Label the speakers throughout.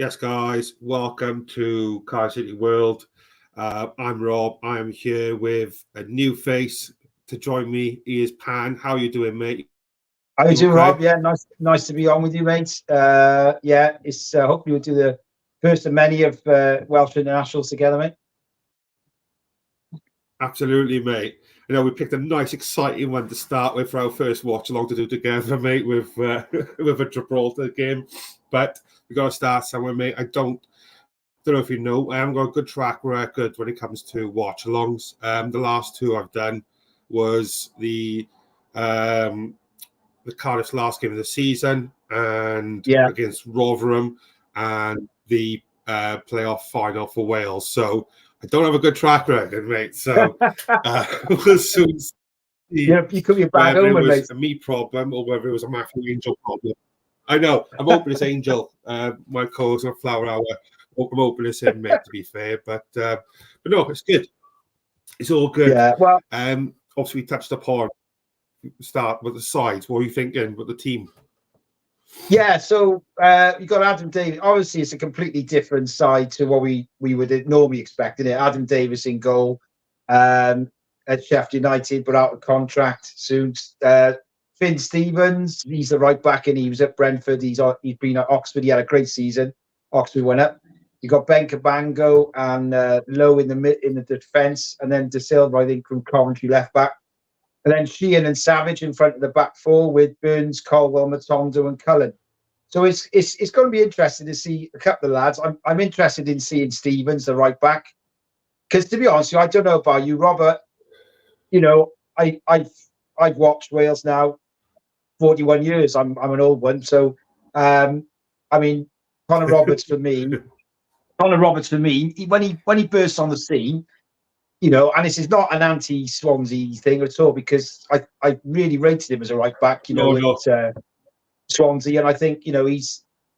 Speaker 1: Yes, guys, welcome to Car City World. I'm Rob. I'm here with a new face to join me. He is Pan. How are you doing, mate?
Speaker 2: How you doing, Rob? Yeah, nice to be on with you, mate. It's hopefully we'll do the first of many of Welsh internationals together, mate.
Speaker 1: Absolutely, mate. You know, we picked a nice, exciting one to start with for our first watch along to do together, mate, with with a Gibraltar game. But we got to start somewhere, mate. I don't know if you know, I haven't got a good track record when it comes to watch-alongs. The last two I've done was the Cardiff's last game of the season and against Rotherham and the playoff final for Wales. So I don't have a good track record, mate. So we'll soon see
Speaker 2: you could be a bad
Speaker 1: whether
Speaker 2: omen,
Speaker 1: it was
Speaker 2: mate.
Speaker 1: a me problem or whether it was a Matthew Angel problem. I know. I'm hoping it's Angel, my co-host on Fleur Hour. I'm hoping it's him, mate, to be fair. But no, it's good. It's all good.
Speaker 2: Yeah, well,
Speaker 1: obviously we touched upon start with the sides. What are you thinking with the team?
Speaker 2: Yeah, so you got Adam Davis. Obviously, it's a completely different side to what we would normally expect. Adam Davis in goal at Sheffield United, but out of contract soon. Finn Stevens, he's the right back, and he was at Brentford. He's been at Oxford. He had a great season. Oxford went up. You got Ben Cabango and Lowe in the defence, and then De Silva, I think, from Coventry left back. And then Sheehan and Savage in front of the back four with Burns, Colwell, Matondo and Cullen. So it's going to be interesting to see a couple of lads. I'm interested in seeing Stevens, the right back. Because to be honest, I don't know about you, Robert. You know, I've watched Wales now 41 years. I'm an old one. So I mean, Connor Roberts for me, when he bursts on the scene, you know, and this is not an anti-Swansea thing at all, because I really rated him as a right back, at Swansea, and I think,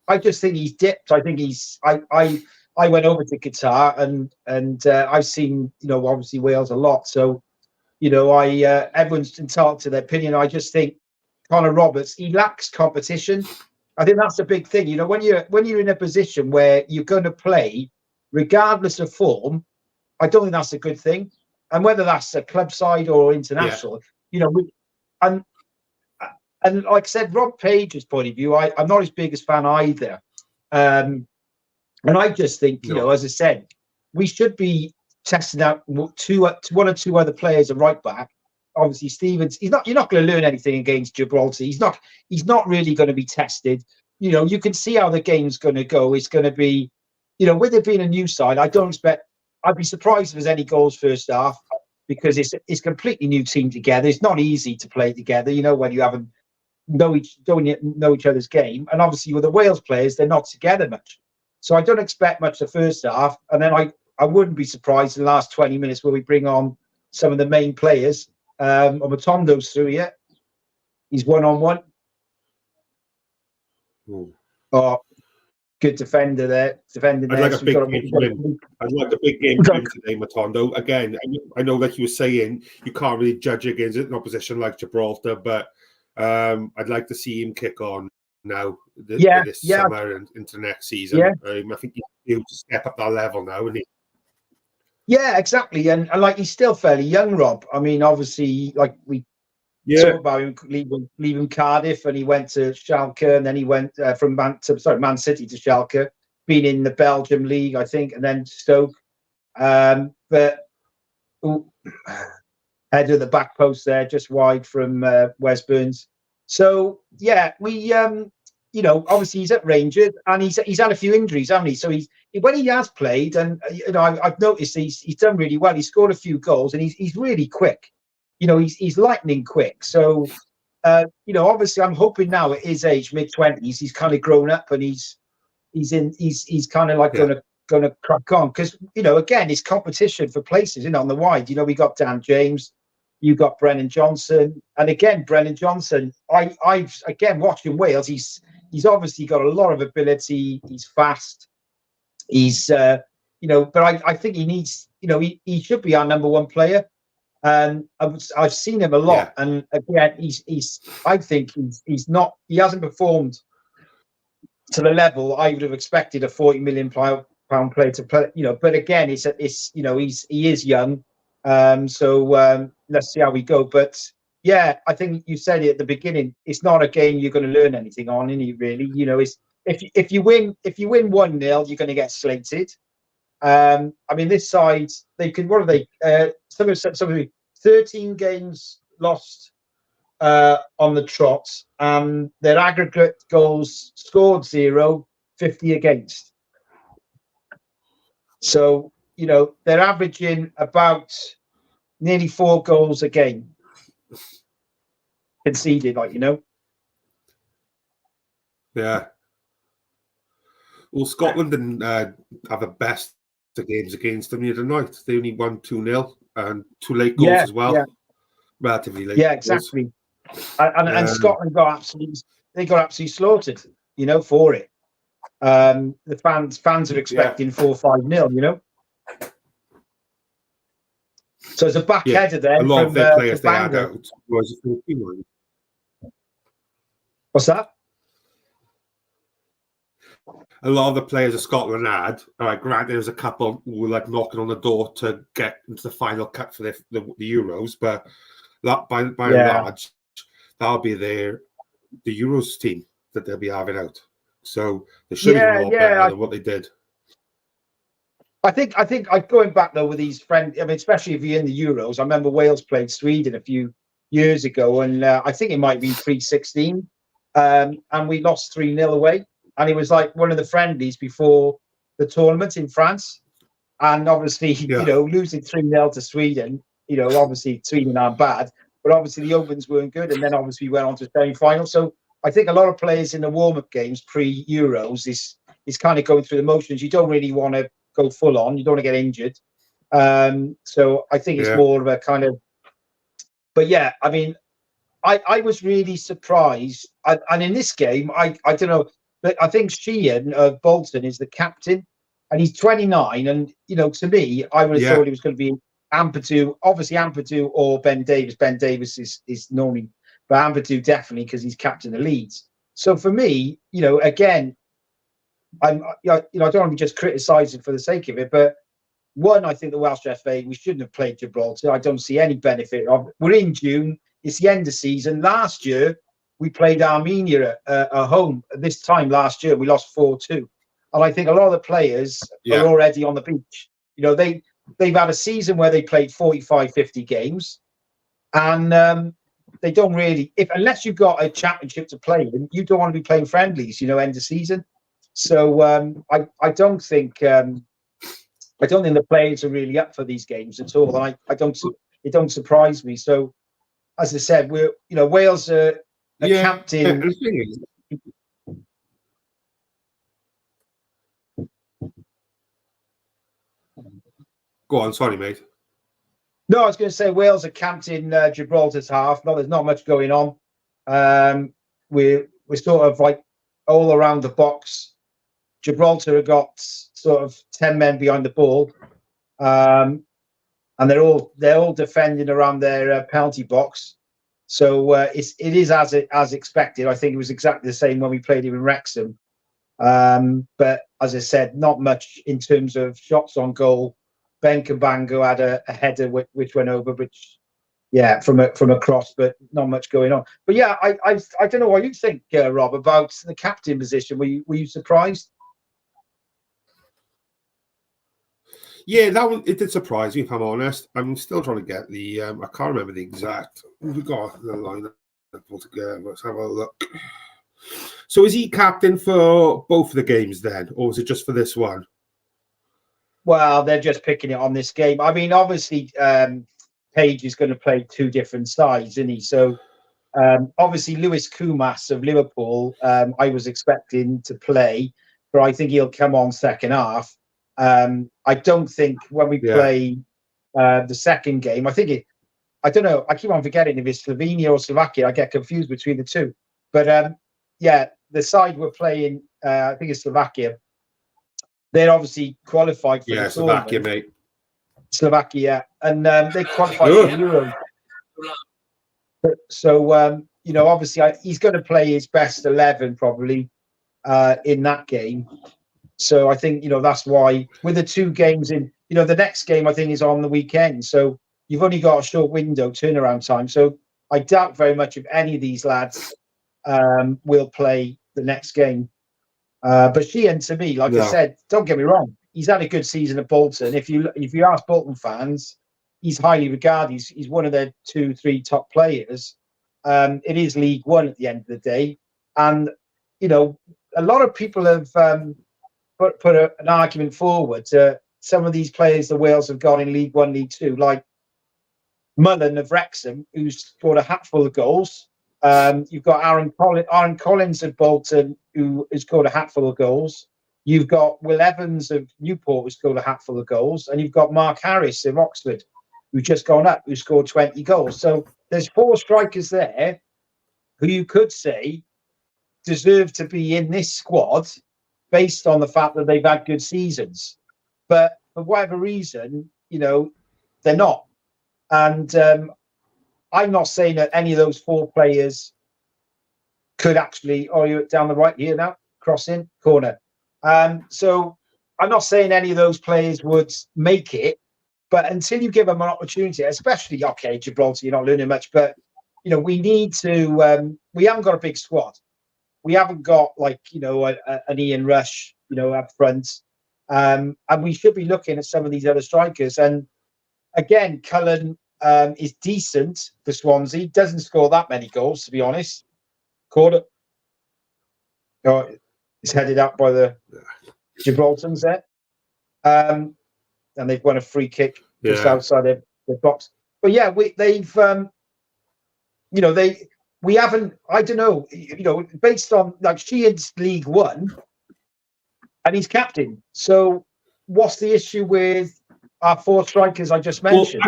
Speaker 2: I just think he's dipped. I think I went over to Qatar and I've seen, obviously Wales a lot, so everyone's entitled to their opinion. I just think Connor Roberts, he lacks competition. I think that's a big thing. When you're in a position where you're going to play regardless of form, I don't think that's a good thing. And whether that's a club side or international, and like I said, Rob Page's point of view, I'm not his biggest fan either. And I just think, as I said, we should be testing out one or two other players at right back. Obviously, Stevens, you're not going to learn anything against Gibraltar. He's not really going to be tested. You can see how the game's going to go. It's going to be, with it being a new side, I'd be surprised if there's any goals first half, because it's a completely new team together. It's not easy to play together, when you haven't know each other's game. And obviously with the Wales players, they're not together much. So I don't expect much the first half. And then I wouldn't be surprised in the last 20 minutes where we bring on some of the main players. Matondo's through yet. He's one-on-one. Oh, good defender there.
Speaker 1: I'd like a big game from him today, Matondo. Again, I know, like you were saying, you can't really judge against an opposition like Gibraltar, but I'd like to see him kick on now this summer and into next season.
Speaker 2: Yeah.
Speaker 1: I think he's able to step up that level now, isn't he?
Speaker 2: Yeah, exactly. And like, he's still fairly young, Rob. I mean, obviously, like we talked about him leaving Cardiff, and he went to Schalke, and then he went from Man City to Schalke, been in the Belgium league, I think, and then Stoke. But head of the back post there, just wide from Wes Burns. So yeah, we obviously he's at Rangers, and he's had a few injuries, hasn't he? So when he has played, and I've noticed he's done really well. He scored a few goals, and he's really quick. He's lightning quick. So obviously I'm hoping now at his age, mid-20s, he's kind of grown up, and he's kind of like going to crack on, because again, it's competition for places on the wide. We got Dan James, you got Brennan Johnson, and again Brennan Johnson, I've again watching Wales, he's obviously got a lot of ability. He's fast, he's but I think he needs, he should be our number one player. I've seen him a lot, and again, I think he hasn't performed to the level I would have expected a 40 million pound player to play. But again, he is young, so let's see how we go. But yeah, I think you said it at the beginning. It's not a game you're going to learn anything on, is it? Really, it's if you win 1-0, you're going to get slated. I mean, this side they could. What are they? Some 13 games lost on the trot. Their aggregate goals scored 0, 50 against. So they're averaging about nearly 4 goals a game conceded,
Speaker 1: Yeah. Well, Scotland didn't have the best of games against them the other night. They only won 2-0 and 2 late goals as well.
Speaker 2: Yeah.
Speaker 1: Relatively late.
Speaker 2: Yeah, exactly. And Scotland got absolutely slaughtered, for it. The fans are expecting 4-5-0, So it's a backheader there.
Speaker 1: A lot of their players they had out.
Speaker 2: What's that?
Speaker 1: A lot of the players that Scotland had, granted, there was a couple who were like knocking on the door to get into the final cut for the Euros, but by and large, that'll be the Euros team that they'll be having out. So they should be a lot better than what they did.
Speaker 2: I think going back though with these friends, I mean, especially if you're in the Euros. I remember Wales played Sweden a few years ago, and I think it might be 3-16, and we lost 3-0 away. And it was like one of the friendlies before the tournament in France. And obviously, losing 3-0 to Sweden, obviously Sweden aren't bad, but obviously the opens weren't good. And then obviously we went on to semi-final. So I think a lot of players in the warm-up games pre-Euros is kind of going through the motions. You don't really want to go full on. You don't want to get injured. So I think it's more of a kind of... But yeah, I mean, I was really surprised. And in this game, I don't know, but I think Sheehan of Bolton is the captain, and he's 29. And to me, I would have thought it was going to be Ampadu, obviously Ampadu or Ben Davies. Ben Davies is normally, but Ampadu definitely because he's captain of Leeds. So for me, again, I don't want to be just criticising for the sake of it, but one, I think the Welsh FA, we shouldn't have played Gibraltar. I don't see any benefit of it. We're in June. It's the end of season. Last year, we played Armenia at home. This time last year, we lost 4-2. And I think a lot of the players are already on the beach. They've had a season where they played 45, 50 games. And they don't really, unless you've got a championship to play in, you don't want to be playing friendlies, end of season. So I don't think the players are really up for these games at all. And it don't surprise me. So as I said, Wales are captain.
Speaker 1: Go on, sorry, mate.
Speaker 2: No, I was going to say Wales are camped in Gibraltar's half. No, there's not much going on. We're sort of like all around the box. Gibraltar have got sort of 10 men behind the ball, and they're all defending around their penalty box. So it is as expected. I think it was exactly the same when we played him in Wrexham. But as I said, not much in terms of shots on goal. Ben Cabango had a header which went over, from a cross, but not much going on. But yeah, I don't know what you think, Rob, about the captain position. Were you surprised?
Speaker 1: Yeah, that one, it did surprise me, if I'm honest. I'm still trying to get the, I can't remember the exact, we got the lineup altogether. Let's have a look. So is he captain for both of the games then, or is it just for this one?
Speaker 2: Well, they're just picking it on this game. I mean, obviously, Page is going to play 2 different sides, isn't he? So obviously, Lewis Koumas of Liverpool, I was expecting to play, but I think he'll come on second half. I don't think when we play the second game, I don't know. I keep on forgetting if it's Slovenia or Slovakia. I get confused between the two. But the side we're playing, I think it's Slovakia. They're obviously qualified for the
Speaker 1: Slovakia,
Speaker 2: tournament.
Speaker 1: mate.
Speaker 2: Slovakia, and they qualified for the Euro. So obviously he's going to play his best 11 probably. in that game. So I think, that's why with the 2 games in, the next game I think is on the weekend. So you've only got a short window turnaround time. So I doubt very much if any of these lads will play the next game. But Sheehan, to me, like I said, don't get me wrong, he's had a good season at Bolton. If you ask Bolton fans, he's highly regarded. He's one of their 2-3 top players. It is League One at the end of the day, and a lot of people have put an argument forward to some of these players the Wales have got in League One, League Two, like Mullen of Wrexham, who's scored a hatful of goals. You've got Aaron Collins of Bolton, who has scored a hatful of goals. You've got Will Evans of Newport, who scored a hatful of goals. And you've got Mark Harris of Oxford, who's just gone up, who scored 20 goals. So there's 4 strikers there who you could say deserve to be in this squad based on the fact that they've had good seasons. But for whatever reason, they're not. And I'm not saying that any of those 4 players could actually, you're down the right here now, crossing, corner. So I'm not saying any of those players would make it, but until you give them an opportunity, especially, Gibraltar, you're not learning much, but, we need to, we haven't got a big squad. We haven't got an Ian Rush, up front. And we should be looking at some of these other strikers. And again, Cullen is decent for Swansea. Doesn't score that many goals, to be honest. Corner. It's headed up by the Gibraltars there. And they've won a free kick just outside their box. But yeah, we haven't, I don't know, based on Sheehan's League One and he's captain. So what's the issue with our 4 strikers I just mentioned?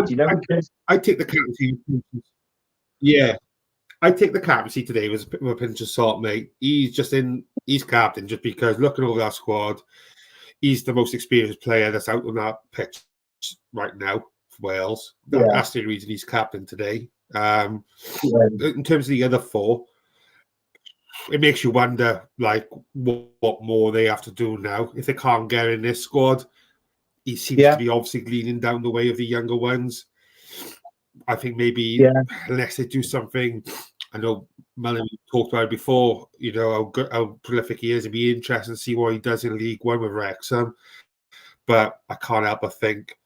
Speaker 1: I take the captaincy. Yeah, I take the captaincy today with a pinch of salt, mate. He's captain just because looking over that squad, he's the most experienced player that's out on that pitch right now for Wales. That's the reason he's captain today. In terms of the other 4, it makes you wonder, what more they have to do now if they can't get in this squad. He seems to be obviously leaning down the way of the younger ones. I think maybe unless they do something, I know Mullen talked about it before, how prolific he is. It'd be interesting to see what he does in League One with Wrexham. But I can't help but think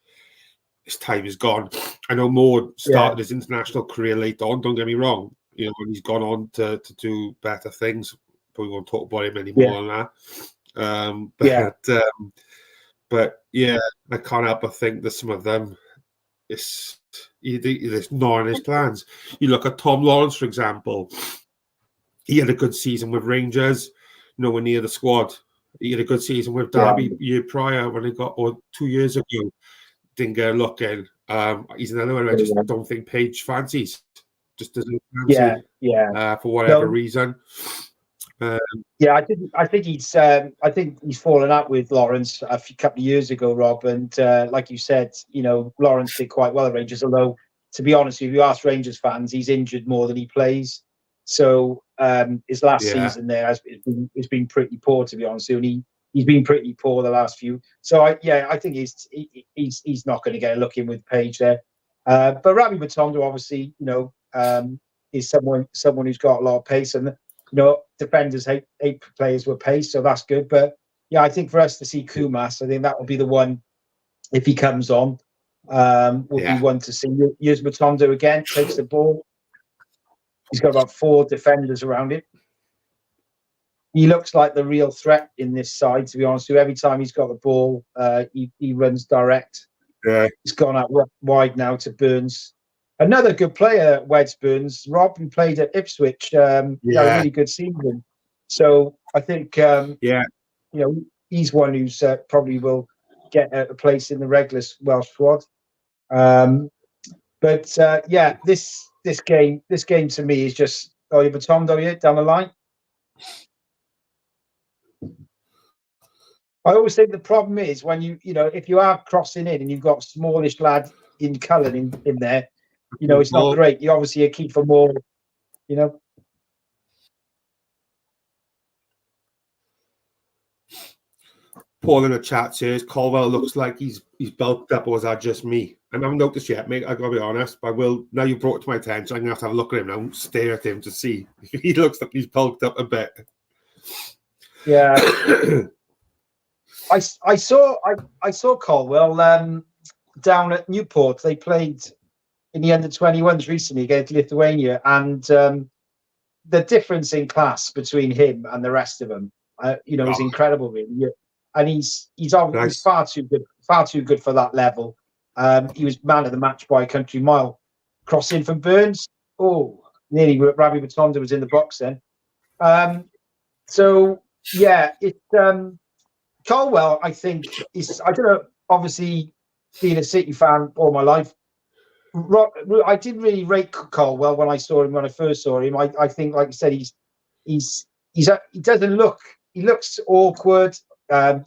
Speaker 1: his time is gone. I know Moore started his international career late on, don't get me wrong. And he's gone on to do better things. But we won't talk about him anymore than that. But I can't help but think that some of them, it's not in his plans. You look at Tom Lawrence, for example. He had a good season with Rangers, nowhere near the squad. He had a good season with Derby year prior when he got, or 2 years ago, didn't get a look in. He's another one I just don't think Page fancies. Just doesn't fancy for whatever reason.
Speaker 2: I think he's fallen out with Lawrence a couple of years ago, Rob. And like you said, Lawrence did quite well at Rangers. Although, to be honest, if you ask Rangers fans, he's injured more than he plays. So his last season there has been pretty poor, to be honest. And he's been pretty poor the last few. So I think he's not going to get a look in with Page there. But Ravi Matondo, obviously, is someone who's got a lot of pace, and defenders hate players with pace, so that's good. But I think for us to see Kumas, I think that will be the one if he comes on. Will be one to see. Here's Matondo again, takes the ball. He's got about 4 defenders around him. He looks like the real threat in this side, to be honest with you. Every time he's got the ball, he runs direct. Yeah. He's gone out wide now to Burns. Another good player, Weds Burns. Rob, who played at Ipswich, had a really good season. So I think, he's one who's probably will get a place in the regular Welsh squad. This game to me is just Matondo down the line. I always think the problem is when if you are crossing in and you've got a smallish lad in Cullen in there, it's not great. You obviously are keen for more,
Speaker 1: Paul in the chat says Colwell looks like he's bulked up, or is that just me? I haven't noticed yet, mate. I gotta be honest. But I will, now you brought it to my attention, I'm gonna have to look at him now and stare at him to see if he looks like he's bulked up a bit.
Speaker 2: Yeah. I saw Colwell down at Newport. They played in the under-21s recently against Lithuania, and the difference in class between him and the rest of them, is incredible, really. And he's far too good for that level. He was man of the match by a country mile. Crossing from Burns, nearly Rabbi Batonda was in the box then. So yeah, Colwell, I think, I don't know, obviously being a City fan all my life, I didn't really rate Colwell when I first saw him. I think, like I said, he doesn't look, he looks awkward.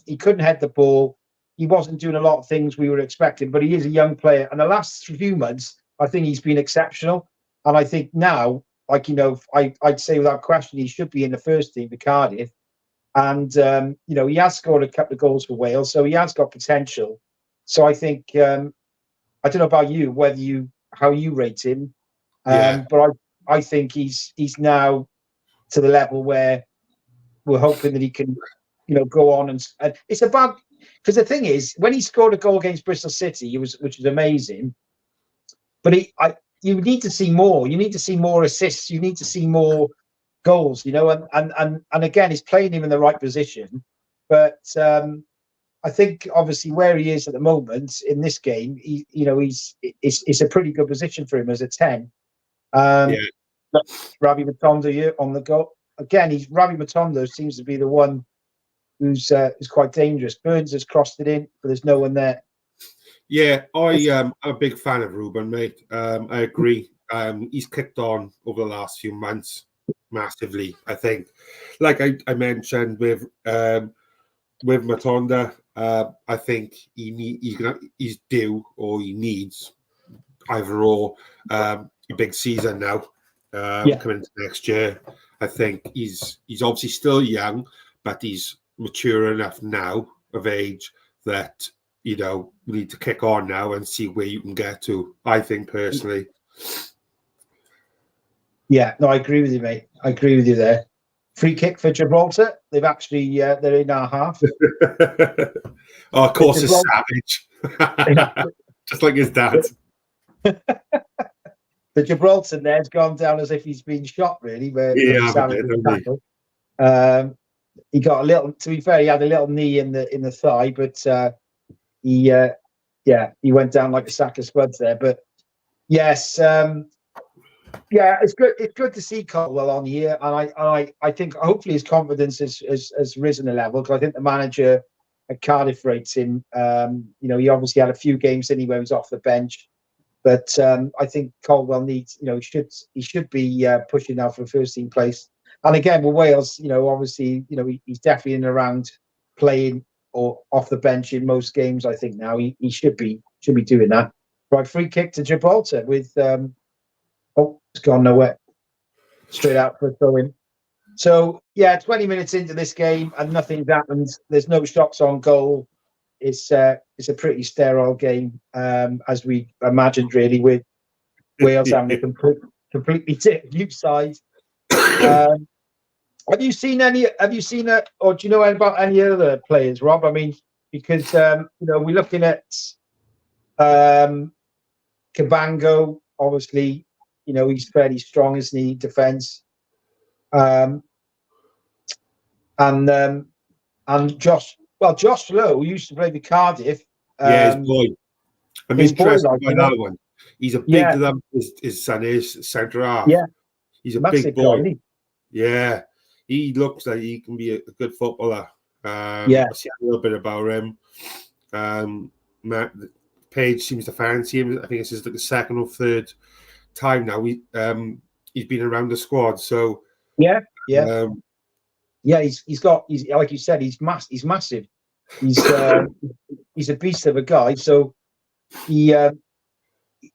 Speaker 2: He couldn't head the ball. He wasn't doing a lot of things we were expecting, but he is a young player. And the last few months, I think he's been exceptional. And I think now, I'd say without question, he should be in the first team for Cardiff. And, he has scored a couple of goals for Wales, so he has got potential. So I think, I don't know about you, how you rate him. But I think he's now to the level where we're hoping that he can, go on and it's about, because the thing is, when he scored a goal against Bristol City, which was amazing. But you need to see more. You need to see more assists. You need to see more goals. And again, he's playing him in the right position. But I think obviously where he is at the moment in this game, it's a pretty good position for him as a 10. Rabbi Matonda on the goal again. Rabbi Matonda seems to be the one who's quite dangerous. Burns has crossed it in, but there's no one there.
Speaker 1: Yeah, I'm a big fan of Ruben, mate. I agree. He's kicked on over the last few months massively. I think, like I mentioned with Matonda, I think he's due, or he needs either or a big season now coming into next year. I think he's obviously still young, but he's mature enough now of age that we need to kick on now and see where you can get to. I think personally.
Speaker 2: Yeah, no, I agree with you, mate. I agree with you there. Free kick for Gibraltar. They've actually they're in our half.
Speaker 1: Of course, it's savage, just like his dad.
Speaker 2: The Gibraltar there's gone down as if he's been shot. Really, he got a little. To be fair, he had a little knee in the thigh, but he went down like a sack of spuds there. But yes, it's good. It's good to see Colwell on here, and I think hopefully his confidence has risen a level, because I think the manager at Cardiff rates him. He obviously had a few games anyway. He was off the bench, but I think Colwell needs. He should be pushing now for a first team place. And again, with Wales, obviously, he's definitely in and around playing or off the bench in most games. I think now he should be doing that. Right, free kick to Gibraltar with. It's gone nowhere. Straight out for a throw-in. So, 20 minutes into this game and nothing's happened. There's no shots on goal. It's a pretty sterile game, as we imagined, really, with Wales having a completely new side. Have you seen or do you know about any other players, Rob? I mean, because, we're looking at Cabango, obviously. He's fairly strong, isn't he? Defence, and Josh Lowe, who used to play with Cardiff.
Speaker 1: His boy. I'm interested by that one. He's a big lump. His son is centre half.
Speaker 2: Yeah,
Speaker 1: he's a big boy. Yeah, he looks like he can be a good footballer. I see a little bit about him. Matt Page seems to fancy him. I think it's his second or third time now. He's been around the squad, so
Speaker 2: he's like you said, he's massive. He's a beast of a guy. So he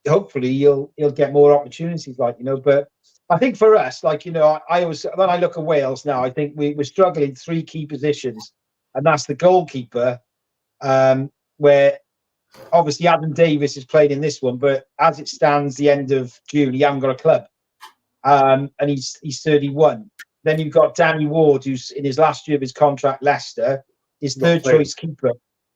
Speaker 2: hopefully he'll get more opportunities, But I think for us, I always, when I look at Wales now, I think we're struggling three key positions. and that's the goalkeeper. Where obviously Adam Davis is playing in this one, but as it stands, the end of June, he hasn't got a club, and he's 31. Then you've got Danny Ward, who's in his last year of his contract, Leicester, his third choice keeper,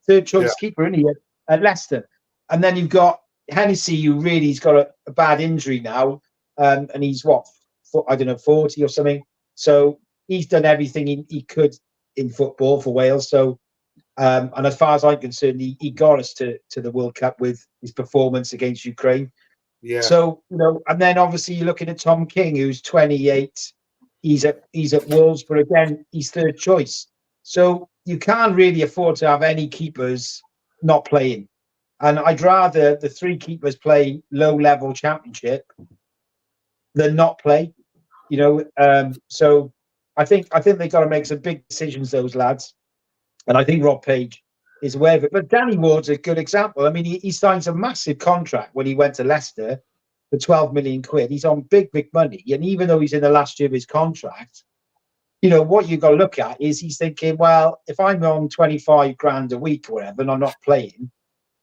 Speaker 2: isn't he, at Leicester? And then you've got Hennessy, who really's got a bad injury now, and he's 40 or something. So he's done everything he could in football for Wales. So, and as far as I'm concerned, he got us to the World Cup with his performance against Ukraine.
Speaker 1: Yeah.
Speaker 2: So, and then obviously you're looking at Tom King, who's 28. He's at Wolves, but again, he's third choice. So you can't really afford to have any keepers not playing. And I'd rather the three keepers play low-level championship than not play. So I think they've got to make some big decisions, those lads. And I think Rob Page is aware of it. But Danny Ward's a good example. I mean, he signs a massive contract when he went to Leicester for 12 million quid. He's on big money. And even though he's in the last year of his contract, what you've got to look at is he's thinking, well, if I'm on 25 grand a week or whatever, and I'm not playing,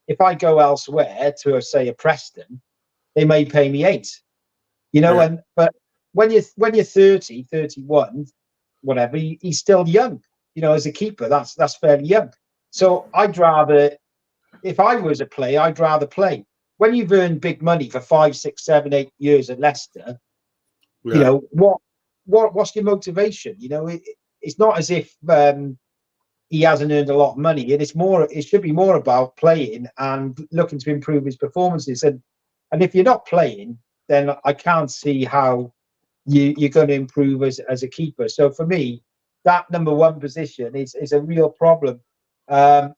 Speaker 2: if I go elsewhere to, say, a Preston, they may pay me 8. But when you're 30, 31, whatever, he's still young. As a keeper, that's fairly young. So I'd rather, if I was a player, I'd rather play. When you've earned big money for 5, 6, 7, 8 years at Leicester, what's your motivation? It's not as if he hasn't earned a lot of money, and it should be more about playing and looking to improve his performances. And if you're not playing, then I can't see how you're going to improve as a keeper. So for me, that number one position is a real problem.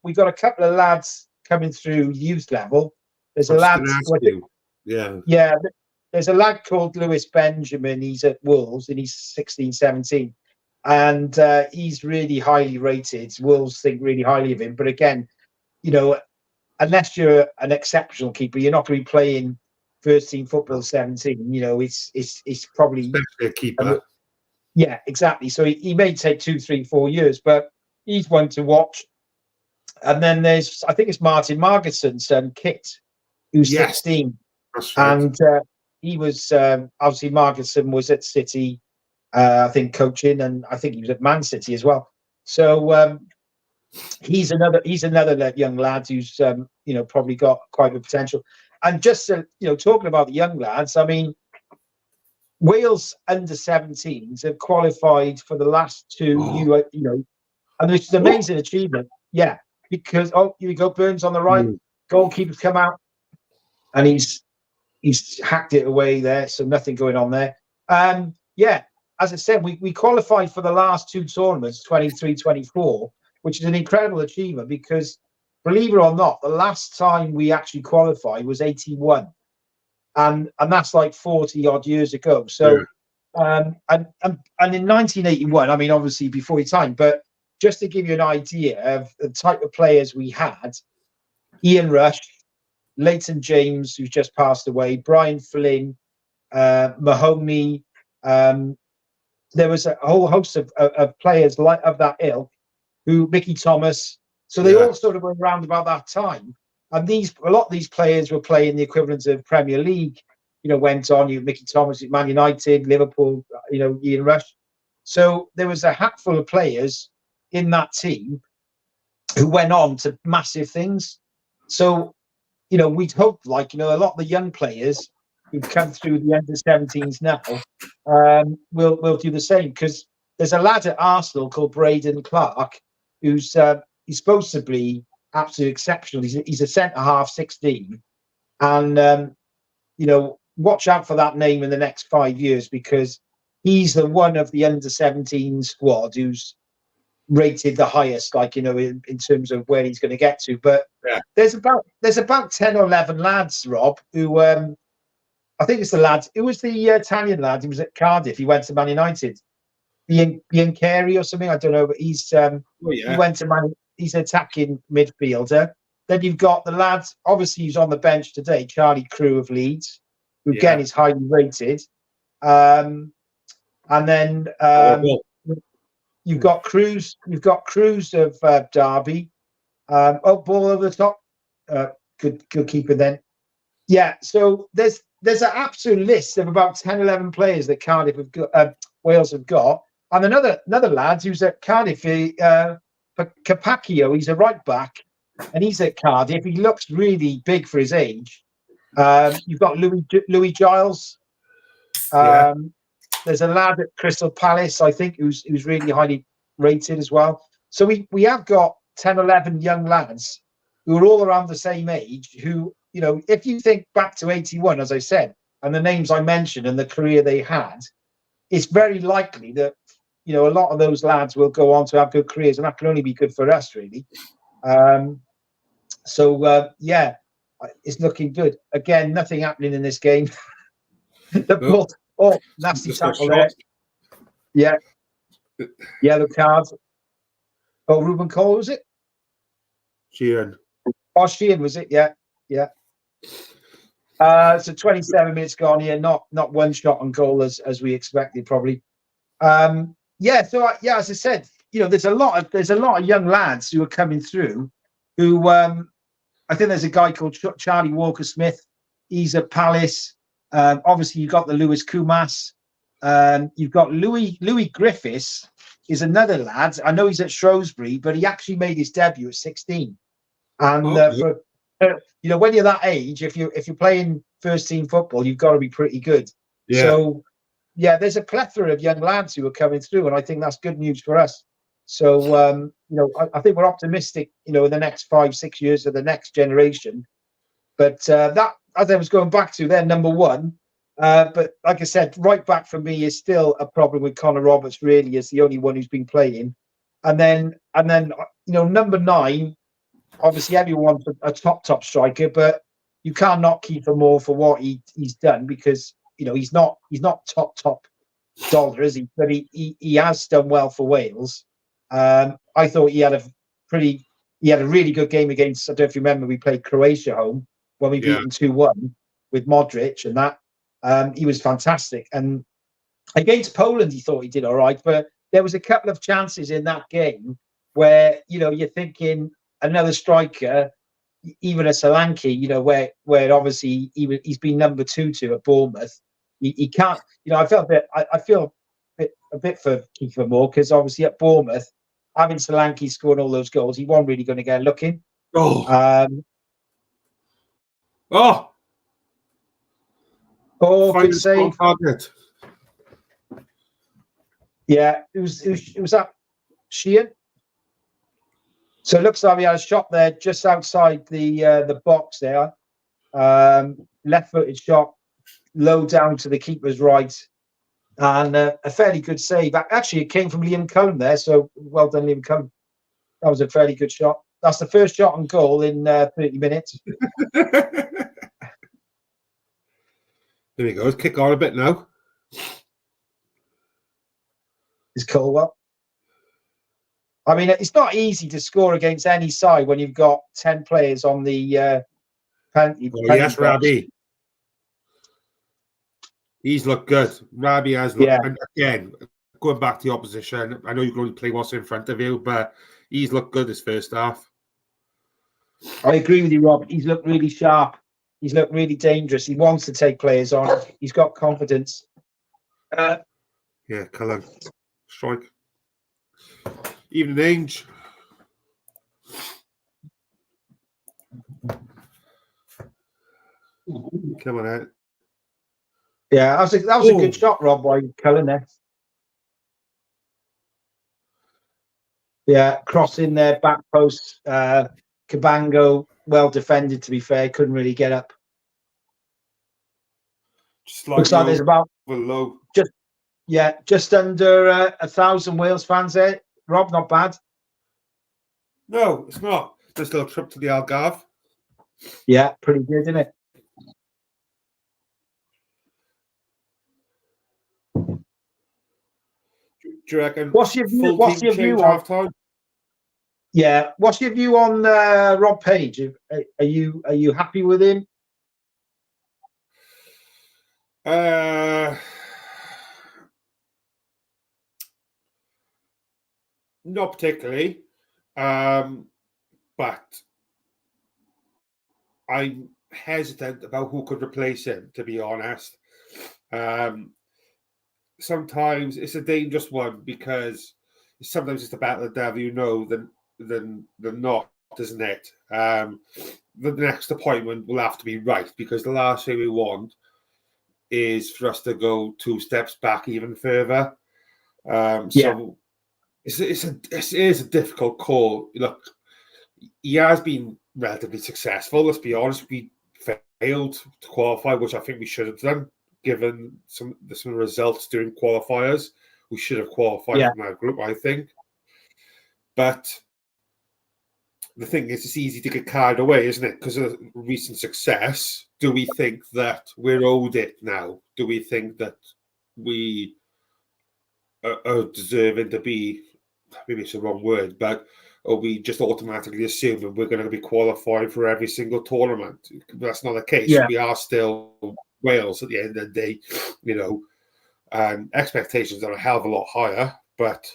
Speaker 2: We've got a couple of lads coming through youth level. There's a lad, there's a lad called Lewis Benjamin. He's at Wolves and he's 16, 17. And he's really highly rated. Wolves think really highly of him. But again, unless you're an exceptional keeper, you're not going to be playing first team football 17. It's probably
Speaker 1: especially a keeper.
Speaker 2: Yeah, exactly. So he may take 2, 3, 4 years, but he's one to watch. And then there's, I think it's Martin Margetson's son, Kit, who's 16.
Speaker 1: That's right.
Speaker 2: And he was, obviously Margetson was at City, I think coaching, and I think he was at Man City as well. So he's another young lad who's, probably got quite a potential. And just, talking about the young lads, I mean, Wales under-17s have qualified for the last 2, and which is an amazing achievement. Yeah, because here we go, Burns on the right, goalkeeper's come out, and he's hacked it away there, so nothing going on there. As I said, we qualified for the last 2 tournaments, 23, 24, which is an incredible achievement because, believe it or not, the last time we actually qualified was 81. And that's like 40 odd years ago. So, and in 1981, I mean, obviously before your time, but just to give you an idea of the type of players we had, Ian Rush, Leighton James, who's just passed away, Brian Flynn, Mahoney. There was a whole host of players of that ilk, Mickey Thomas. So they all sort of were around about that time. And a lot of these players were playing the equivalent of Premier League, went on, Mickey Thomas at Man United, Liverpool, Ian Rush. So there was a hatful of players in that team who went on to massive things. So, we'd hope, a lot of the young players who've come through the under-17s now will do the same. Because there's a lad at Arsenal called Braden Clark, who's he's supposed to be absolutely exceptional. He's a centre-half, 16. And, watch out for that name in the next 5 years because he's the one of the under-17 squad who's rated the highest, in terms of where he's going to get to. But there's about 10 or 11 lads, Rob, who I think it's the lads. It was the Italian lad who was at Cardiff. He went to Man United. Ian Carey or something, I don't know, but he went to Man. He's an attacking midfielder. Then you've got the lads, obviously he's on the bench today, Charlie Crew of Leeds, who again is highly rated. And then You've got Cruz. You've got Cruz of Derby. Ball over the top. Good keeper then. Yeah. So there's an absolute list of about 10, 11 players that Cardiff have got, Wales have got, and another lad who's at Cardiff, Capaccio. He's a right back, and he's at Cardiff. He looks really big for his age. You've got Louis Giles. There's a lad at Crystal Palace, I think, who's really highly rated as well. So we have got 10, 11 young lads who are all around the same age who, you know, if you think back to 81, as I said, and the names I mentioned and the career they had, it's very likely that, you know, a lot of those lads will go on to have good careers, and that can only be good for us, really. Yeah, it's looking good. Again, nothing happening in this game. Nasty tackle there. Yeah. Yellow card. Oh, Ruben Cole, was it?
Speaker 1: Sheehan.
Speaker 2: Oh, Sheehan, was it? Yeah. So 27 minutes gone here. Not one shot on goal as we expected, probably. As I said, you know, there's a lot of young lads who are coming through. Who I think there's a guy called Charlie Walker-Smith. He's at Palace. Obviously, you've got the Lewis Kumas. You've got Louis Griffiths is another lad. I know he's at Shrewsbury, but he actually made his debut at 16. And you know, when you're that age, if you're playing first team football, you've got to be pretty good. Yeah. So yeah, there's a plethora of young lads who are coming through, and I think that's good news for us. So you know, I think we're optimistic, you know, in the next 5-6 years of the next generation. But that, as I was going back to, they're number one. But like I said, right back for me is still a problem with Connor Roberts. Really, is the only one who's been playing. And then you know, number 9. Obviously, everyone wants a top striker, but you can't knock Kiefer Moore for what he's done, because you know he's not top dollar, is he? But he has done well for Wales. I thought he had a really good game against. I don't know if you remember, we played Croatia home when we beat them 2-1 with Modric, and that he was fantastic. And against Poland, he thought he did all right, but there was a couple of chances in that game where, you know, you're thinking another striker, even a Solanke, you know, where obviously he's been number 2 at Bournemouth. He can't, you know, I feel a bit for Kiefer Moore, because obviously at Bournemouth, having Solanke scoring all those goals, he wasn't really going to get a look in. Good save. Yeah, it was that Sheehan. So it looks like we had a shot there just outside the box there. Left-footed shot, low down to the keeper's right, and a fairly good save. Actually, it came from Liam Cullen there, so well done, Liam Cullen. That was a fairly good shot. That's the first shot on goal in 30 minutes.
Speaker 1: There we go. Let's kick on a bit now.
Speaker 2: Is Colwell. I mean, it's not easy to score against any side when you've got 10 players on the penalty.
Speaker 1: Yes, Rabi. He's looked good. Rabi has looked. Yeah. And again, going back to the opposition, I know you can only play what's in front of you, but he's looked good this first half.
Speaker 2: I agree with you, Rob. He's looked really sharp. He's looked really dangerous. He wants to take players on. He's got confidence.
Speaker 1: Yeah, Cullen. Strike. Even in age. Come on out.
Speaker 2: Yeah, that was a good shot, Rob, by Cullen there. Yeah, crossing there, back post. Cabango, well defended, to be fair. Couldn't really get up. Looks like there's about
Speaker 1: low.
Speaker 2: Just under 1,000 Wales fans there. Rob, not bad.
Speaker 1: No, it's not. Just a little trip to the Algarve.
Speaker 2: Yeah, pretty good, isn't it?
Speaker 1: Do you reckon?
Speaker 2: What's your view on halftime? Yeah, what's your view on Rob Page? Are you happy with him?
Speaker 1: Not particularly, but I'm hesitant about who could replace him, to be honest. Sometimes it's a dangerous one because sometimes it's the battle of the devil, than not, isn't it? The next appointment will have to be right, because the last thing we want is for us to go 2 steps back even further. So it is a difficult call. Look, he has been relatively successful. Let's be honest. We failed to qualify, which I think we should have done, given some results during qualifiers. We should have qualified from that group, I think. But the thing is, it's easy to get carried away, isn't it? Because of recent success. Do we think that we're owed it now? Do we think that we are deserving to be, maybe it's the wrong word, but are we just automatically assuming we're going to be qualified for every single tournament? That's not the case. We are still Wales at the end of the day, and expectations are a hell of a lot higher, but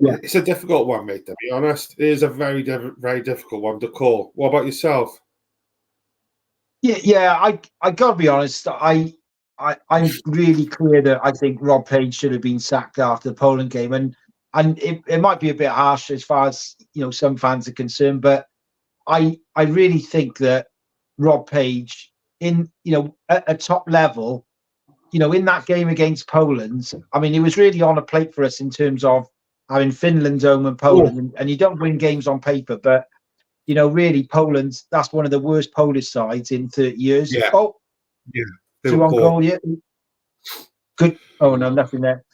Speaker 1: it's a difficult one, mate, to be honest. It is a very, very difficult one to call. What about yourself?
Speaker 2: I got to be honest. I'm really clear that I think Rob Page should have been sacked after the Poland game, and it might be a bit harsh as far as some fans are concerned, but I really think that Rob Page at a top level, in that game against Poland, I mean, it was really on a plate for us in terms of having Finland home and Poland, and you don't win games on paper, but really Poland, that's one of the worst Polish sides in 30 years. Two on goal, good. Oh no, nothing there.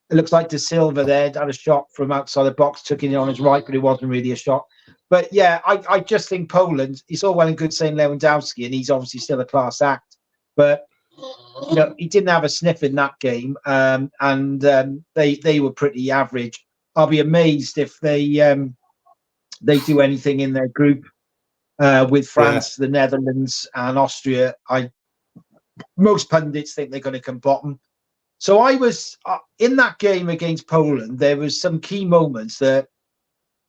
Speaker 2: It looks like De Silva there had a shot from outside the box, took it on his right, but it wasn't really a shot. But I just think Poland, it's all well and good saying Lewandowski, and he's obviously still a class act, but he didn't have a sniff in that game, and they were pretty average. I'll be amazed if they do anything in their group with France, the Netherlands, and Austria. Most pundits think they're going to come bottom. So I was in that game against Poland. There was some key moments that,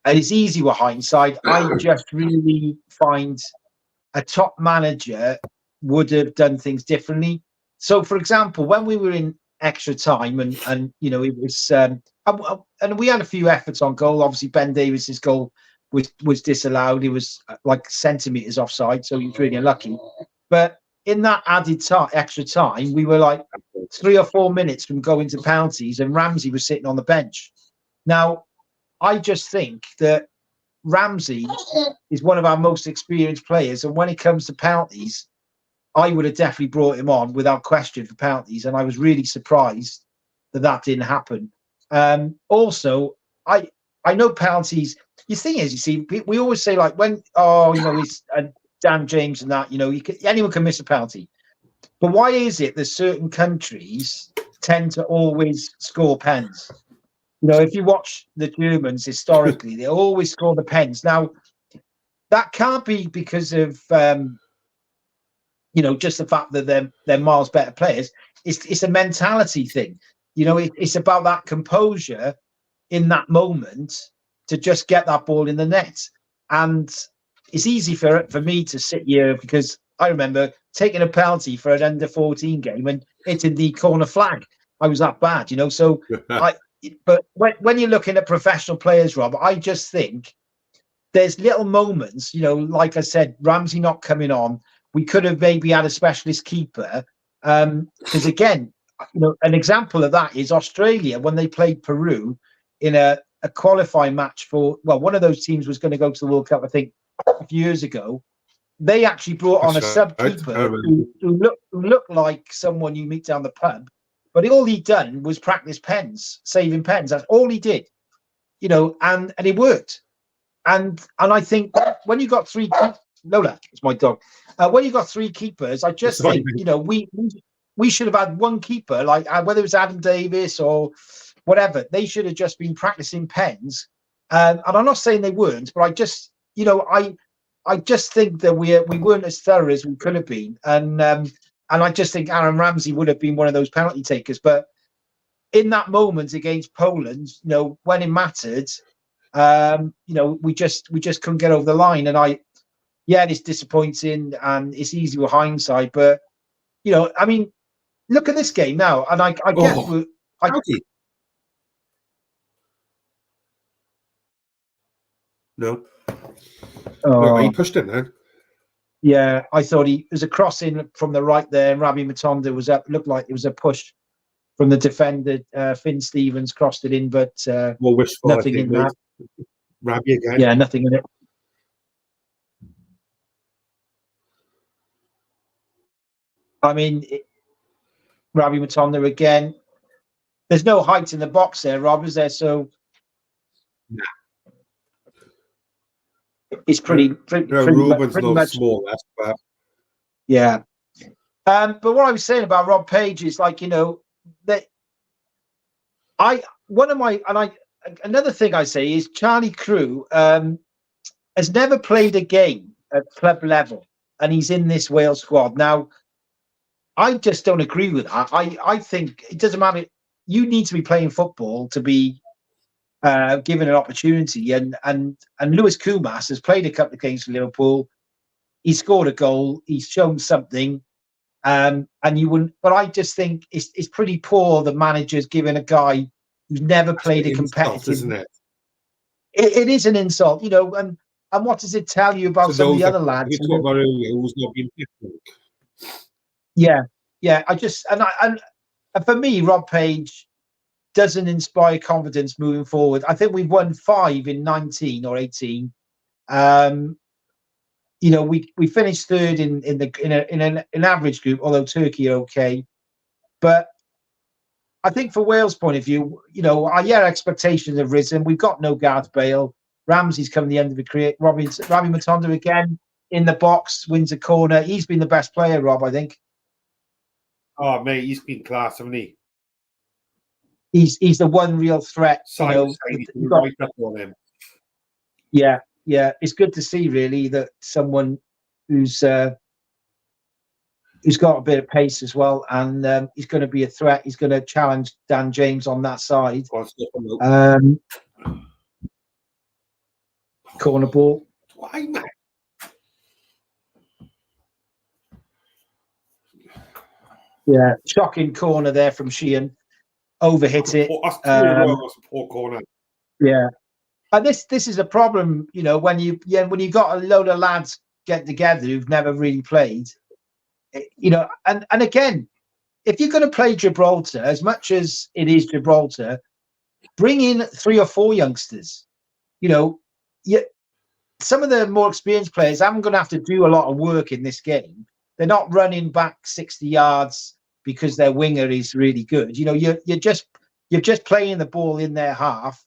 Speaker 2: and it's easy with hindsight, I just really find a top manager would have done things differently. So, for example, when we were in extra time, and it was, and we had a few efforts on goal. Obviously, Ben Davis's goal was disallowed. He was like centimeters offside, so he was really unlucky. But in that added extra time, we were like 3 or 4 minutes from going to penalties, and Ramsey was sitting on the bench. Now, I just think that Ramsey is one of our most experienced players, and when it comes to penalties, I would have definitely brought him on without question for penalties, and I was really surprised that didn't happen. Also, I know penalties. The thing is, you see, we always say like when he's Dan James and that, anyone can miss a penalty. But why is it that certain countries tend to always score pens? If you watch the Germans historically, they always score the pens. Now, that can't be because of just the fact that they're miles better players. It's a mentality thing. It's about that composure in that moment to just get that ball in the net. And it's easy for me to sit here because I remember taking a penalty for an under-14 game and hitting the corner flag. I was that bad, So, but when you're looking at professional players, Rob, I just think there's little moments, like I said, Ramsey not coming on. We could have maybe had a specialist keeper. Because again, an example of that is Australia when they played Peru in a qualifying match for, one of those teams was going to go to the World Cup, I think, a few years ago. They actually brought on a sub-keeper who looked like someone you meet down the pub, but all he'd done was practice pens, saving pens. That's all he did, and it worked. And I think when you got three, Lola, it's my dog. When you got 3 keepers, I just think we should have had one keeper, like whether it was Adam Davis or whatever. They should have just been practicing pens. And I'm not saying they weren't, but I just, I just think that we weren't as thorough as we could have been. And I just think Aaron Ramsey would have been one of those penalty takers. But in that moment against Poland, when it mattered, We just couldn't get over the line, and it's disappointing and it's easy with hindsight, but I mean, look at this game now, and I get.
Speaker 1: No. No, he pushed him then.
Speaker 2: Yeah, I thought it was a crossing from the right there, and Rabbi Matonda was up. Looked like it was a push from the defender. Finn Stevens crossed it in, but nothing in that.
Speaker 1: Rabbi again.
Speaker 2: Yeah, nothing in it. I mean, Rabbi Matonda again. There's no height in the box there, Rob, is there? So it's pretty
Speaker 1: Ruben's
Speaker 2: pretty
Speaker 1: not
Speaker 2: much
Speaker 1: small, but
Speaker 2: yeah. But what I was saying about Rob Page is that another thing I say is Charlie Crew has never played a game at club level, and he's in this Wales squad. Now, I just don't agree with that. I think it doesn't matter. You need to be playing football to be given an opportunity. And Lewis Koumas has played a couple of games for Liverpool. He scored a goal. He's shown something. And you wouldn't. But I just think it's pretty poor the manager's giving a guy who's never played a competitive.
Speaker 1: Isn't it?
Speaker 2: It is an insult, And what does it tell you about some of the other lads?
Speaker 1: You talk about who's not been picked.
Speaker 2: Yeah. And for me, Rob Page doesn't inspire confidence moving forward. I think we've won 5 in 19 or 18. We finished third in an average group, although Turkey are okay. But I think for Wales' point of view, our expectations have risen. We've got no Gareth Bale. Ramsey's coming the end of the career. Rabbi Matonda again in the box, wins a corner. He's been the best player, Rob, I think.
Speaker 1: Oh, mate, he's been class, hasn't he?
Speaker 2: He's the one real threat.
Speaker 1: Right up on him.
Speaker 2: Yeah. It's good to see, really, that someone who's got a bit of pace as well, and he's going to be a threat. He's going to challenge Dan James on that side. Corner ball.
Speaker 1: Why, man?
Speaker 2: Yeah, shocking corner there from Sheehan. Overhit it.
Speaker 1: Poor corner.
Speaker 2: Yeah, and this is a problem. When you got a load of lads get together who've never really played. And again, if you're going to play Gibraltar, as much as it is Gibraltar, bring in 3 or 4 youngsters. Some of the more experienced players aren't going to have to do a lot of work in this game. They're not running back 60 yards because their winger is really good. You're just playing the ball in their half.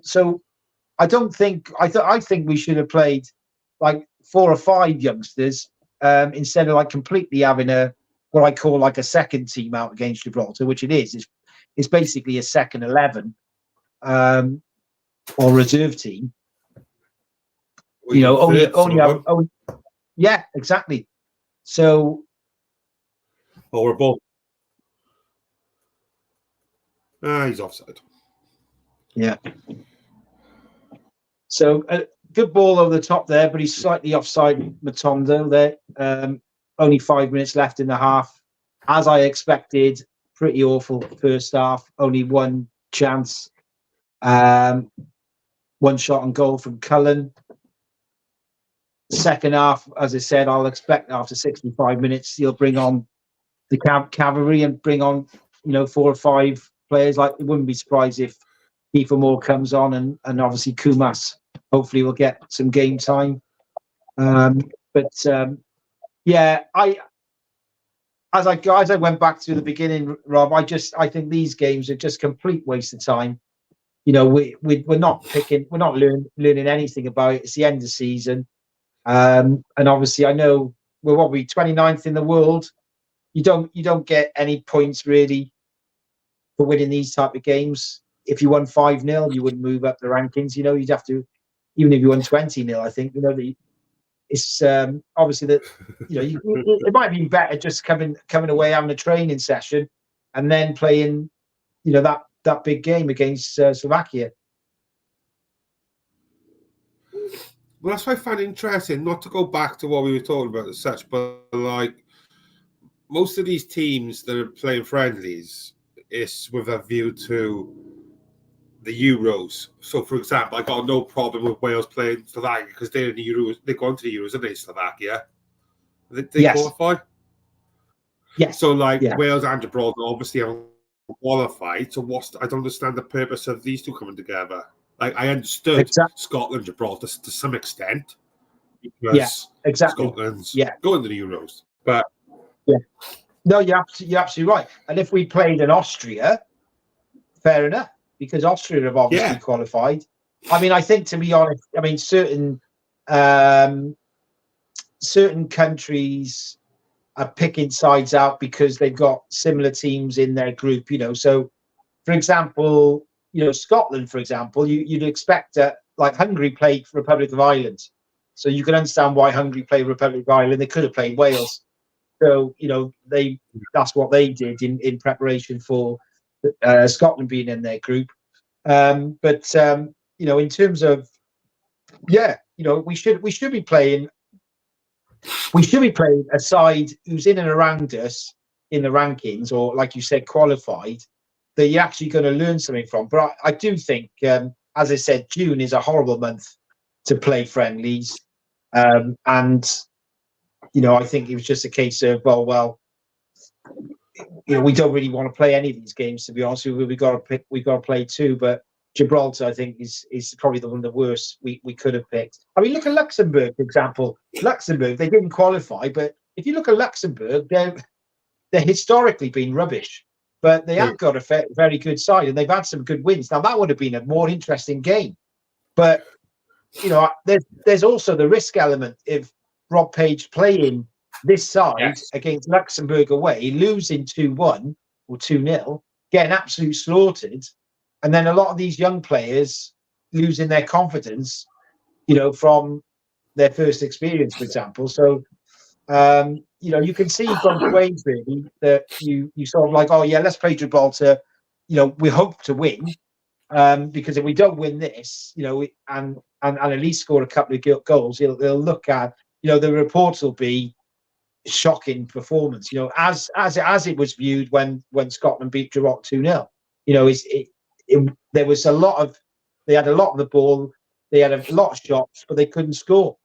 Speaker 2: So I don't think I think we should have played like 4 or 5 youngsters instead of completely having what I call a second team out against Gibraltar, which it is. It's basically a second 11 or reserve team. Yeah, exactly. So,
Speaker 1: we're both. He's offside.
Speaker 2: Yeah. So a good ball over the top there, but he's slightly offside. Matonda there. Only 5 minutes left in the half. As I expected, pretty awful first half. Only one chance. One shot on goal from Cullen. Second half, as I said, I'll expect after 65 minutes he'll bring on the cavalry and bring on 4 or 5 players. It wouldn't be surprised if Kiefer Moore comes on and obviously Koumas hopefully will get some game time. As I went back to the beginning, Rob, I think these games are just complete waste of time. We're not learning anything about it. It's the end of the season. And obviously I know we're 29th in the world. You don't get any points really for winning these type of games. If you won 5-0, you wouldn't move up the rankings. You'd have to, even if you won 20-0, I think, it's obviously that, it might be better just coming away, having a training session and then playing, that big game against Slovakia.
Speaker 1: Well, that's what I find interesting, not to go back to what we were talking about as such, but like most of these teams that are playing friendlies is with a view to the Euros. So, for example, I got no problem with Wales playing Slovakia because they're in the Euros. They're going to the Euros, aren't they, Slovakia? They
Speaker 2: Yes.
Speaker 1: qualify.
Speaker 2: Yes.
Speaker 1: So, like
Speaker 2: Yeah.
Speaker 1: Wales and Gibraltar obviously haven't qualified. So, I don't understand the purpose of these two coming together. Like, I understood
Speaker 2: Exactly.
Speaker 1: Scotland, Gibraltar to some extent
Speaker 2: Yeah.
Speaker 1: because
Speaker 2: Exactly.
Speaker 1: Scotland's
Speaker 2: Yeah.
Speaker 1: going to the Euros, but
Speaker 2: Yeah. No, you're absolutely right. And if we played in Austria, fair enough, because Austria have obviously qualified. I mean, I think, to be honest, I mean, certain countries are picking sides out because they've got similar teams in their group, you know. So, for example, you know, Scotland, for example, you'd expect that, like, Hungary played Republic of Ireland. So you can understand why Hungary played Republic of Ireland. They could have played Wales. So, you know, that's what they did in preparation for Scotland being in their group. But you know, in terms of, yeah, you know, we should be playing a side who's in and around us in the rankings, or like you said, qualified, that you're actually going to learn something from. But I do think, as I said, June is a horrible month to play friendlies, and you know, I think it was just a case of, well, you know, we don't really want to play any of these games, to be honest with you. We got to play two, but Gibraltar, I think, is probably the one of the worst we could have picked. I mean, look at Luxembourg, for example. Luxembourg, they didn't qualify, but if you look at Luxembourg, they're historically been rubbish, but they have got a very good side, and they've had some good wins. Now, that would have been a more interesting game, but you know, there's also the risk element of Rob Page playing this side against Luxembourg away, losing 2-1 or 2-0, getting absolutely slaughtered, and then a lot of these young players losing their confidence, you know, from their first experience, for example. So, you know, you can see both ways, really, that you sort of like, oh yeah, let's play Gibraltar. You know, we hope to win, because if we don't win this, you know, and at least score a couple of goals, they'll look at, you know, the reports will be shocking performance, you know, as it was viewed when Scotland beat Gibraltar 2-0. You know, there was they had a lot of the ball, they had a lot of shots, but they couldn't score.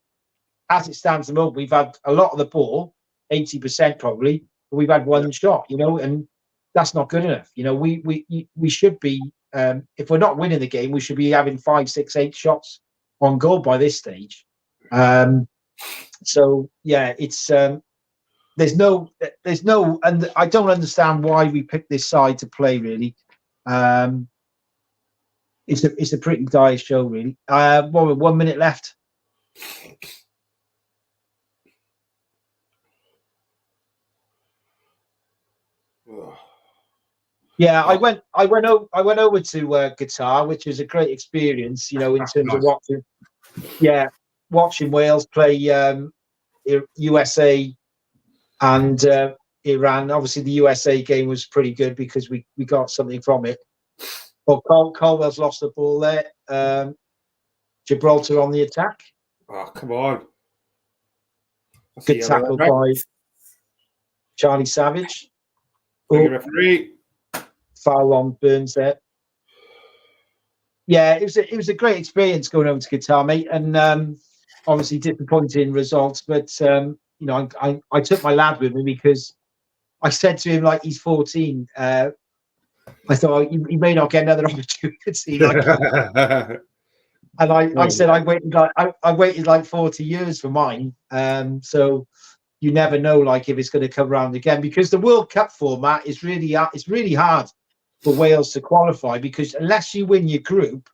Speaker 2: As it stands at the moment, we've had a lot of the ball, 80% probably, but we've had one shot, you know, and that's not good enough. You know, we should be, if we're not winning the game, we should be having 5, 6, 8 shots on goal by this stage. So yeah, it's there's no, and I don't understand why we picked this side to play, really. It's a pretty dire show, really. 1 minute left. Yeah, I went over to Qatar, which was a great experience, you know, in terms of watching Wales play USA and Iran. Obviously, the USA game was pretty good because we got something from it. Well, Colwell's lost the ball there. Gibraltar on the attack.
Speaker 1: Oh, come on.
Speaker 2: Good tackle by Charlie Savage.
Speaker 1: Referee.
Speaker 2: Foul on Burns there. Yeah, it was a great experience going over to Qatar, mate, and obviously disappointing results. But you know, I took my lad with me because I said to him, like, he's 14. I thought he may not get another opportunity. And I said I waited like 40 years for mine. So you never know, like, if it's going to come around again, because the World Cup format is really hard for Wales to qualify, because unless you win your group,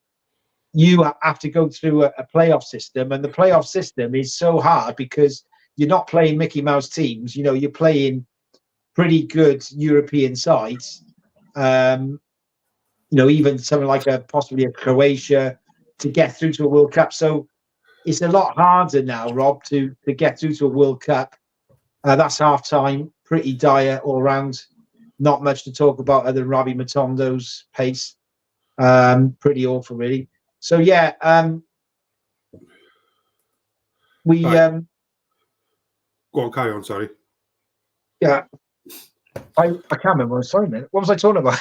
Speaker 2: you have to go through a playoff system, and the playoff system is so hard because you're not playing Mickey Mouse teams. You know, you're playing pretty good European sides. You know, even something like possibly a Croatia to get through to a World Cup. So it's a lot harder now, Rob, to get through to a World Cup. That's half time. Pretty dire all round. Not much to talk about other than Robbie Matondo's pace. Pretty awful, really. So yeah, We
Speaker 1: Right. Go on, carry on. Sorry.
Speaker 2: Yeah, I can't remember. Sorry, man. What was I talking about?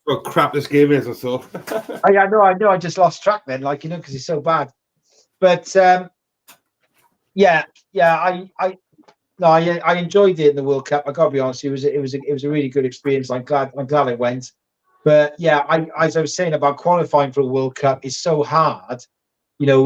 Speaker 1: Oh crap! This game is. I thought.
Speaker 2: I know. I just lost track then, like, because it's so bad. But yeah. I enjoyed it in the World Cup. I got to be honest. It was a really good experience. I'm glad I went. But yeah, as I was saying about qualifying for a World Cup is so hard. To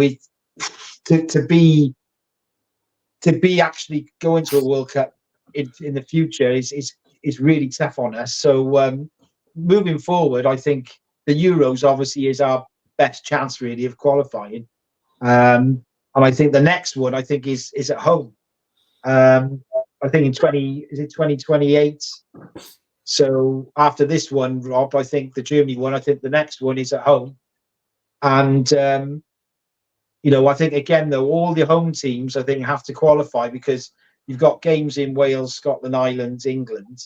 Speaker 2: be actually going to a World Cup in the future is really tough on us. So moving forward, I think the Euros obviously is our best chance really of qualifying. And I think the next one is at home. I think in 2028. So after this one, Rob, I think the Germany one, I think the next one is at home. And I think again though, all the home teams I think have to qualify because you've got games in Wales, Scotland, Ireland, England,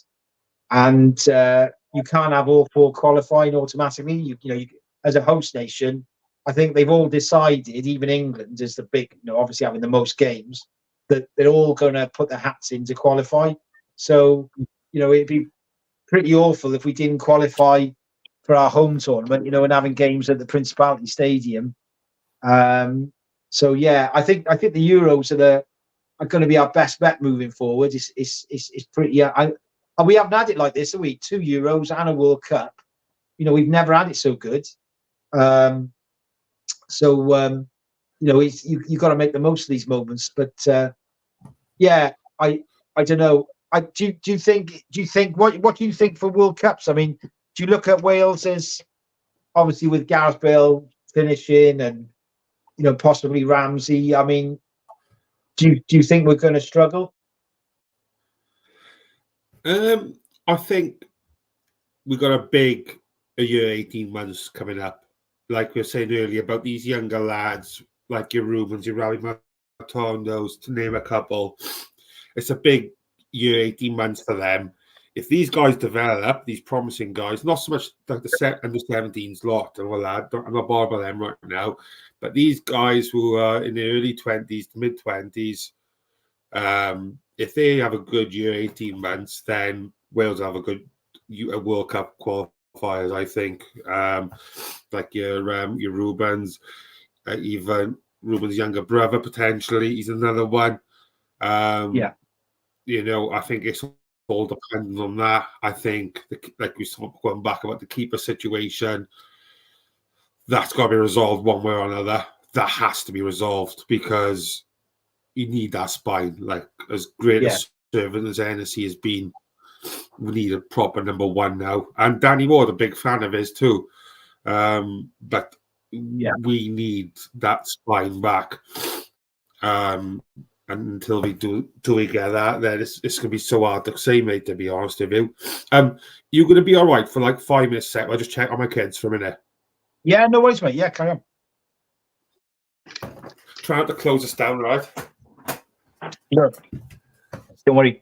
Speaker 2: and you can't have all four qualifying automatically. You as a host nation, I think they've all decided, even England is the big, obviously having the most games, that they're all going to put their hats in to qualify. So it'd be pretty awful if we didn't qualify for our home tournament, and having games at the Principality Stadium. So yeah, I think the Euros are going to be our best bet moving forward. It's pretty. And we haven't had it like this, have we? 2 Euros and a World Cup. We've never had it so good. You've got to make the most of these moments. But yeah, I don't know. Do you think what do you think for World Cups? I mean, do you look at Wales as obviously with Gareth Bale finishing and possibly Ramsey? I mean, do you think we're going to struggle?
Speaker 1: I think we've got a year 18 months coming up. Like we were saying earlier about these younger lads, like your Rubens, your Ravi Martondos, to name a couple. It's a big year 18 months for them. If these guys develop, these promising guys, not so much like the under 17s lot and all that, I'm not bothered by them right now, but these guys who are in the early 20s to mid 20s, if they have a good year 18 months, then Wales have a good World Cup qualifiers, I think. Like your Rubens, even Rubens' younger brother, potentially, he's another one.
Speaker 2: Yeah.
Speaker 1: I think it's all dependent on that. I think, like we saw going back about the keeper situation, that's got to be resolved one way or another. That has to be resolved because you need that spine. Like, as great a servant as Hennessy has been, we need a proper number one now. And Danny Ward, a big fan of his too. But we need that spine back. And until we do get that, then it's going to be so hard to say, mate, to be honest with you. You're going to be all right for like 5 minutes set. I'll just check on my kids for a minute.
Speaker 2: Yeah, no worries, mate. Yeah, carry on.
Speaker 1: Try not to close us down, right?
Speaker 2: No. Don't worry.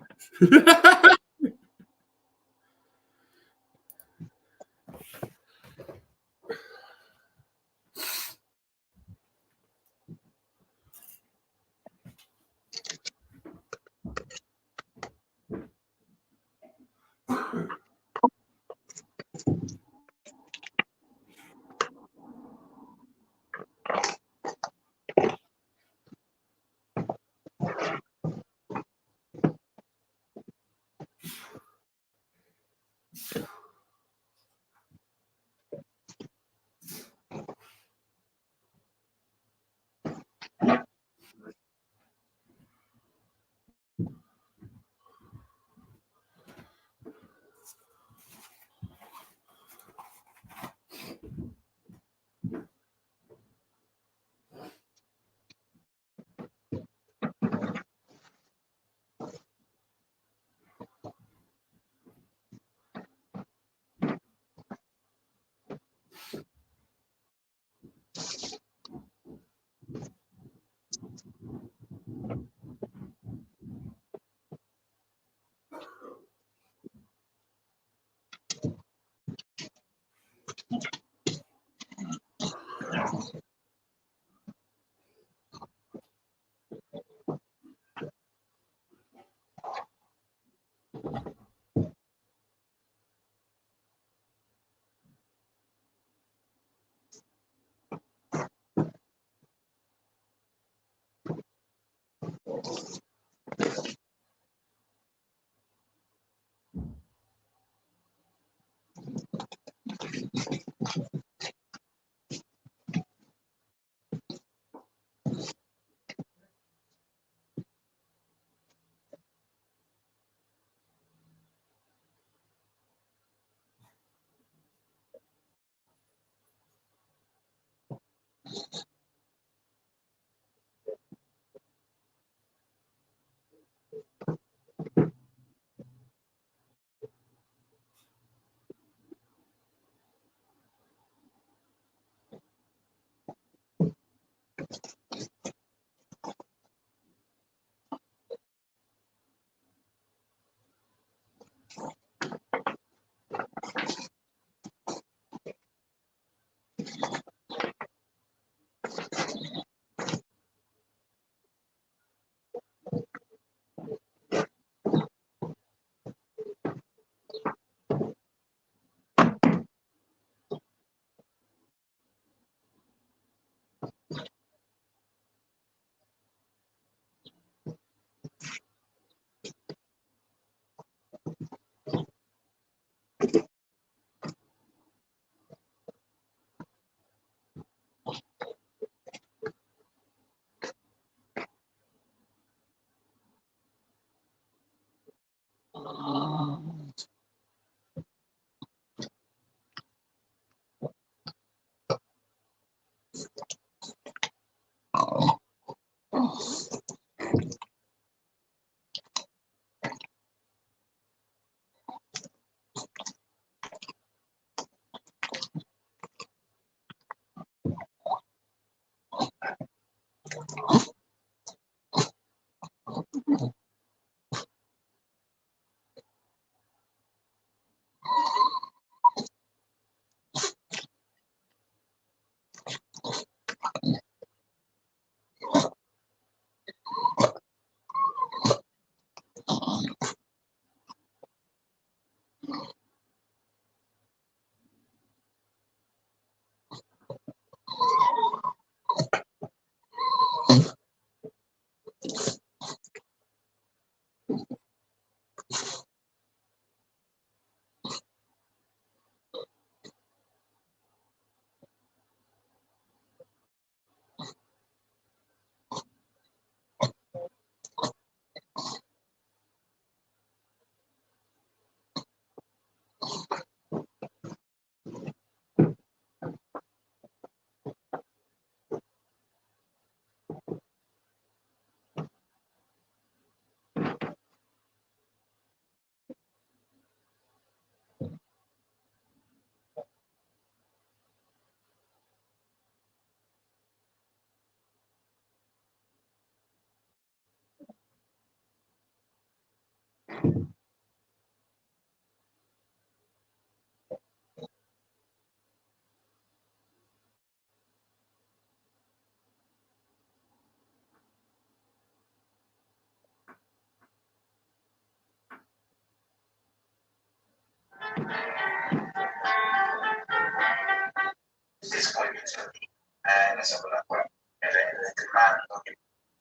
Speaker 2: Let's have a look. Well, the command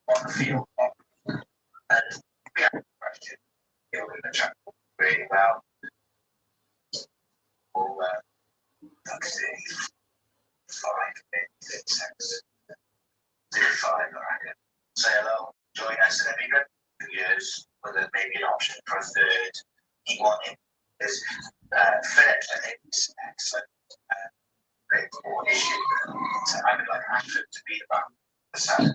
Speaker 2: on the field, and we have a question. You're in the chat really well. All 5 minutes, 05, I reckon. Say hello, join us in England. 2 years, with maybe an option for a third. He wanted this Phillips, I think, is excellent. Great more issue. So I would like Ashford to be about the Saturday.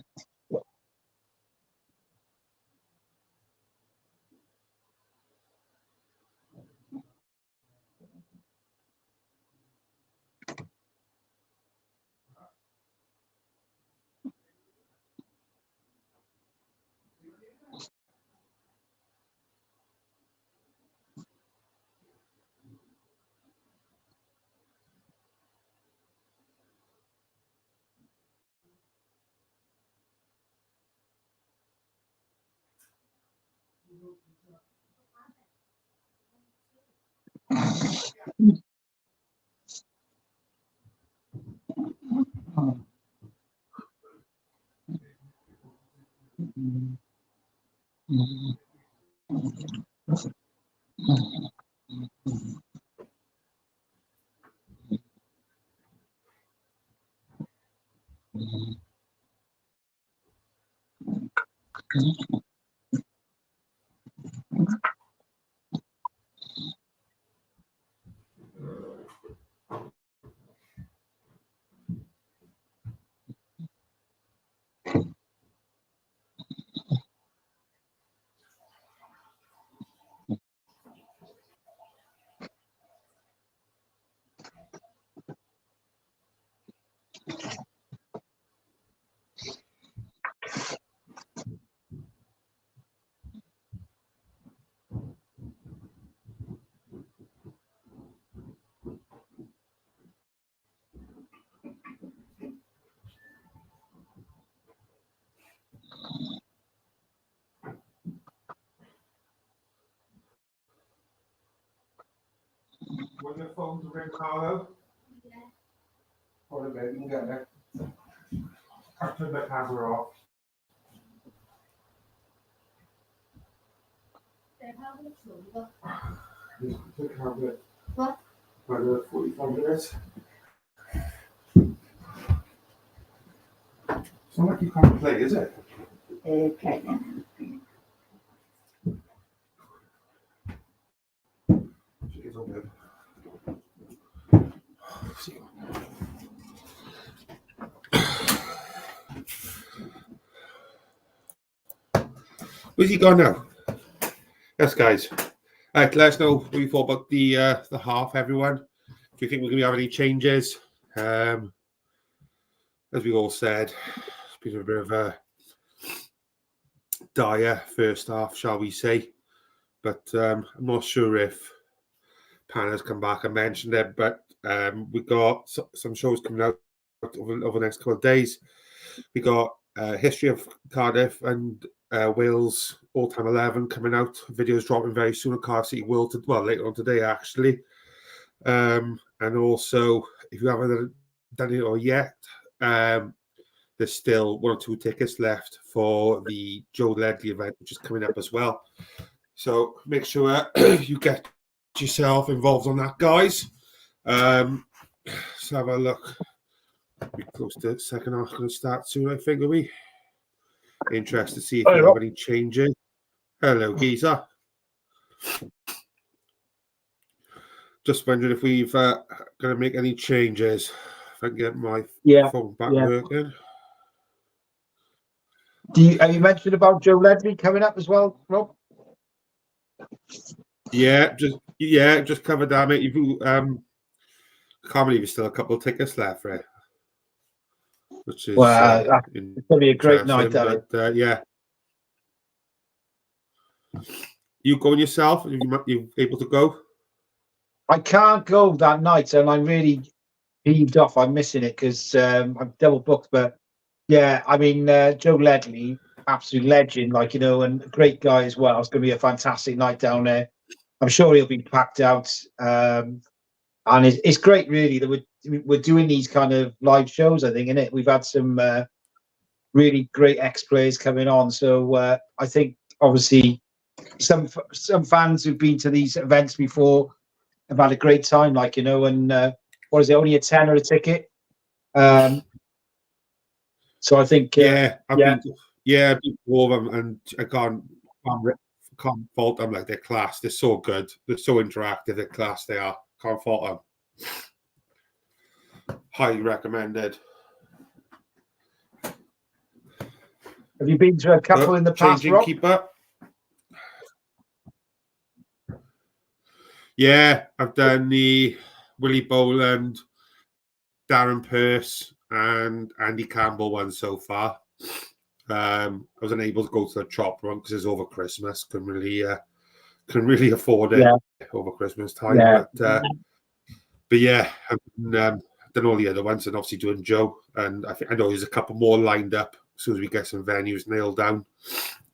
Speaker 1: When your phone's ring, Carlo? Yeah. Hold a bit, you can get it. I'll turn the camera off. What? For 45 minutes. It's not like you can't play, is it?
Speaker 3: Okay.
Speaker 1: It's all good. Where's he gone now? Yes, guys. Let us know what you thought about the half, everyone. Do you think we're going to have any changes? As we all said, it's been a bit of a dire first half, shall we say. But I'm not sure if Panna's come back. I mentioned it, but we got some shows coming out over the next couple of days. We got History of Cardiff and Wales All-Time 11 coming out. Videos dropping very soon at Cardiff City World, later on today, actually. And also, if you haven't done it or yet, there's still 1 or 2 tickets left for the Joe Ledley event, which is coming up as well. So make sure you get yourself involved on that, guys. Let's have a look. We're close to the second half, going to start soon, I think, are we? Interested to see if you have any changes. Hello, Geezer. Just wondering if we've going to make any changes. If I can get my phone back working.
Speaker 2: Have you mentioned about Joe Ledley coming up as well, Rob?
Speaker 1: Yeah, just covered that, mate. You I can't believe there's still a couple of tickets left for it, which is
Speaker 2: it's going to be a great night,
Speaker 1: but yeah. You going yourself? You able to go?
Speaker 2: I can't go that night, and I'm really peeved off. I'm missing it because I'm double booked. But yeah, I mean, Joe Ledley, absolute legend, and a great guy as well. It's going to be a fantastic night down there. I'm sure he'll be packed out, and it's great, really, that we're doing these kind of live shows. I think, innit? We've had some really great ex-players coming on, so I think obviously some fans who've been to these events before have had a great time, and what is it, only a tenner a ticket? So I think
Speaker 1: I've been to all of them, and I can't fault them. Like, they're class. They're so good. They're so interactive. They're class. They are. Can't fault them. Highly recommended.
Speaker 2: Have you been to a couple in the past, Rob?
Speaker 1: Keeper. Yeah, I've done the Willie Boland, Darren Pearce, and Andy Campbell one so far. I was unable to go to the chop run because it's over Christmas. Couldn't really afford it over Christmas time.
Speaker 2: Yeah.
Speaker 1: But yeah, I've done all the other ones, and obviously doing Joe. And I know there's a couple more lined up as soon as we get some venues nailed down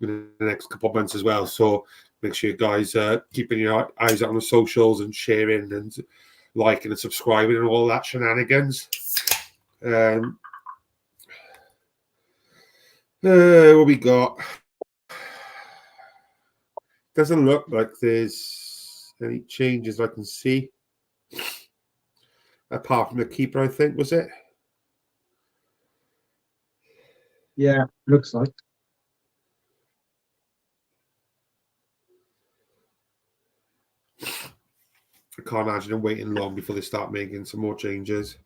Speaker 1: in the next couple of months as well. So make sure you guys keeping your eyes out on the socials and sharing and liking and subscribing and all that shenanigans. What we got? Doesn't look like there's any changes I can see. Apart from the keeper, I think, was it?
Speaker 2: Yeah, looks like.
Speaker 1: I can't imagine them waiting long before they start making some more changes.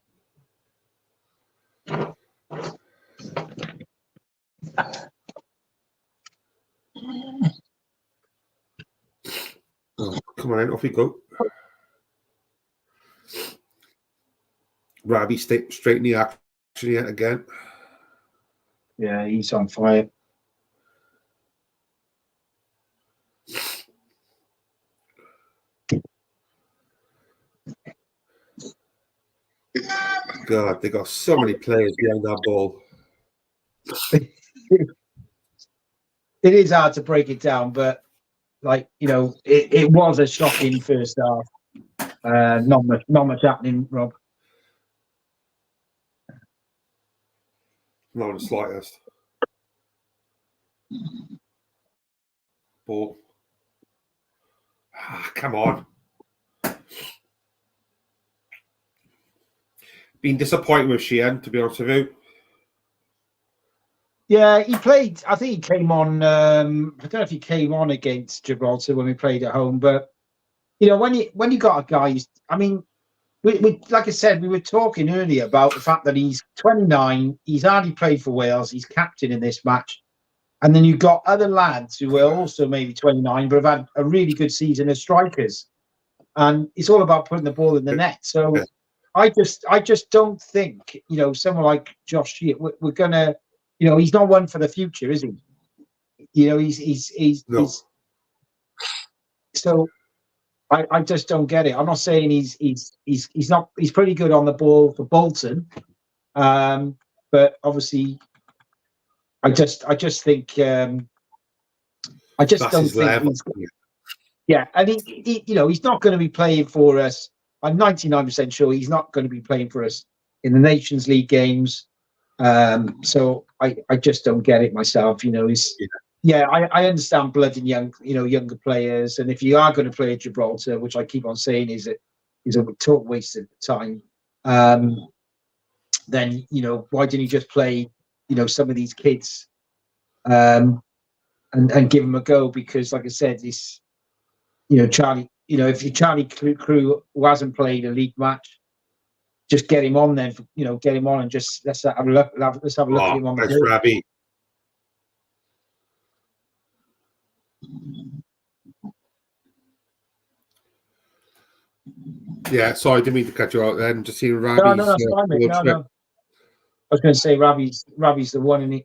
Speaker 1: Oh, come on in, off we go. Robbie straight in the action yet again.
Speaker 2: Yeah, he's on fire.
Speaker 1: God, they got so many players behind that ball.
Speaker 2: It is hard to break it down, but like, you know, it was a shocking first half. Not much happening, Rob.
Speaker 1: Not the slightest. Ball. Come on. Been disappointed with Sheehan, to be honest with you.
Speaker 2: Yeah, he played. I think he came on. I don't know if he came on against Gibraltar when we played at home, but you know, when you got a guy, I mean, we like I said, we were talking earlier about the fact that he's 29. He's hardly played for Wales. He's captain in this match, and then you've got other lads who are also maybe 29 but have had a really good season as strikers, and it's all about putting the ball in the net. So
Speaker 1: Yeah.
Speaker 2: I just don't think, you know, someone like Josh Sheehan, we're gonna, you know, he's not one for the future, is he? You know, he's so I just don't get it. I'm not saying he's not, he's pretty good on the ball for Bolton, but obviously I just think I just
Speaker 1: That's
Speaker 2: don't
Speaker 1: his
Speaker 2: think
Speaker 1: level.
Speaker 2: he's, yeah, and he you know, he's not going to be playing for us. I'm 99% sure he's not going to be playing for us in the Nations League games. So I just don't get it myself. You know, I understand blood and younger players, and if you are going to play at Gibraltar, which I keep on saying is a total waste of time, then, you know, why didn't you just play, you know, some of these kids, and give them a go? Because like I said, this, you know, Charlie, you know, if you Charlie Crew who hasn't played a league match, just get him on then, you know, get him on and just let's have a look at him on the
Speaker 1: That's
Speaker 2: ball.
Speaker 1: Robbie. Yeah, sorry, I didn't mean to cut you out then. Just seeing Robbie's.
Speaker 2: No, that's fine, mate. No. I was going to say Robbie's the one, and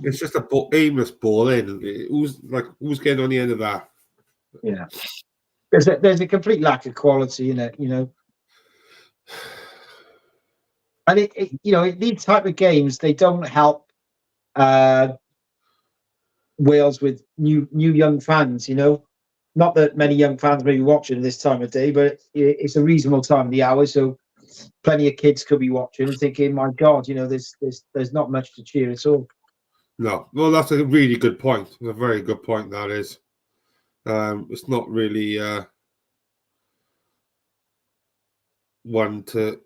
Speaker 1: it's just a aimless ball in. Who's getting on the end of that?
Speaker 2: yeah, there's a complete lack of quality in it, you know. And it you know, these type of games, they don't help Wales with new young fans, you know. Not that many young fans may be watching this time of day, but it's a reasonable time of the hour, so plenty of kids could be watching and thinking, my God, you know, there's not much to cheer at all.
Speaker 1: No, well, that's a really good point. A very good point, that is. It's not really one to.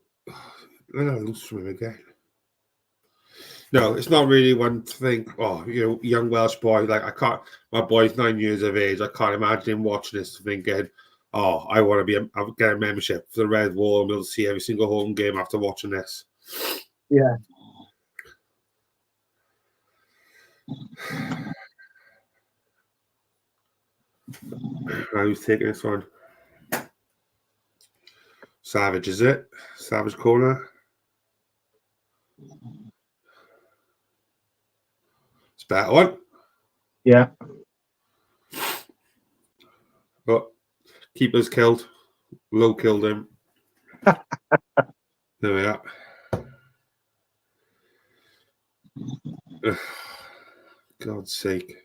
Speaker 1: I lose from him again. No, it's not really one to think, oh, you know, young Welsh boy, like I can't, my boy's 9 years of age. I can't imagine him watching this thinking, oh, I want to get a membership for the Red Wall and be able to see every single home game after watching this.
Speaker 2: Yeah.
Speaker 1: Who's taking this one? Savage, is it? Savage corner. It's a better one.
Speaker 2: Yeah.
Speaker 1: But keeper's killed. Low killed him. There we are. God's sake.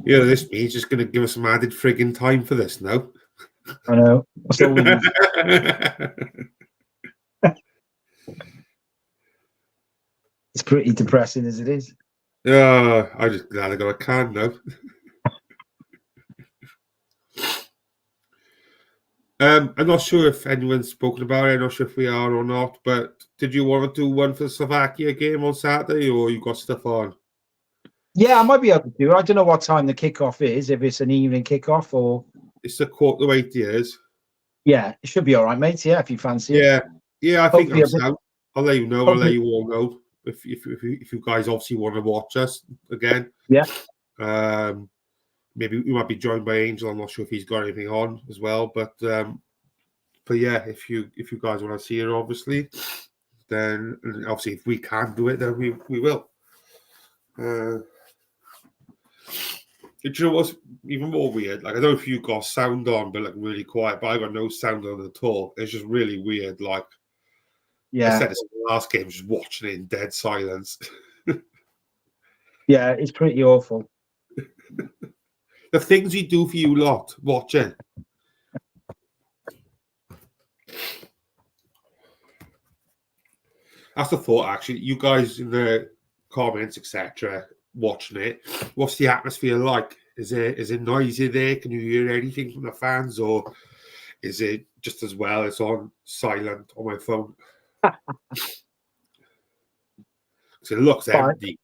Speaker 1: Yeah, this he's just going to give us some added frigging time for this now.
Speaker 2: I know. That's all we need. It's pretty depressing as it is.
Speaker 1: Yeah, I'm just glad I got a can now. I'm not sure if anyone's spoken about it. I'm not sure if we are or not. But did you want to do one for the Slovakia game on Saturday, or you got stuff on?
Speaker 2: Yeah, I might be able to do. I don't know what time the kickoff is. If it's an evening kickoff or
Speaker 1: It's the 7:45.
Speaker 2: yeah, it should be all right, mate. Yeah, if you fancy it.
Speaker 1: Yeah. I think
Speaker 2: Hopefully,
Speaker 1: I'm sound. I'll let you know. I'll let
Speaker 2: hopefully,
Speaker 1: you all know if you guys obviously want to watch us again.
Speaker 2: yeah.
Speaker 1: Maybe we might be joined by Angel. I'm not sure if he's got anything on as well, but yeah, if you guys want to see it, obviously, then obviously if we can do it, then we will. Do you know what's even more weird? Like, I don't know if you got sound on, but like really quiet, but I got no sound on at all. It's just really weird. Like,
Speaker 2: Yeah.
Speaker 1: I said this in the last game, just watching it in dead silence.
Speaker 2: Yeah, it's pretty awful.
Speaker 1: The things we do for you lot watching. That's the thought, actually. You guys in the comments, etc., watching it, what's the atmosphere like? Is it noisy there? Can you hear anything from the fans, or is it just as well? It's on silent on my phone. So it looks empty.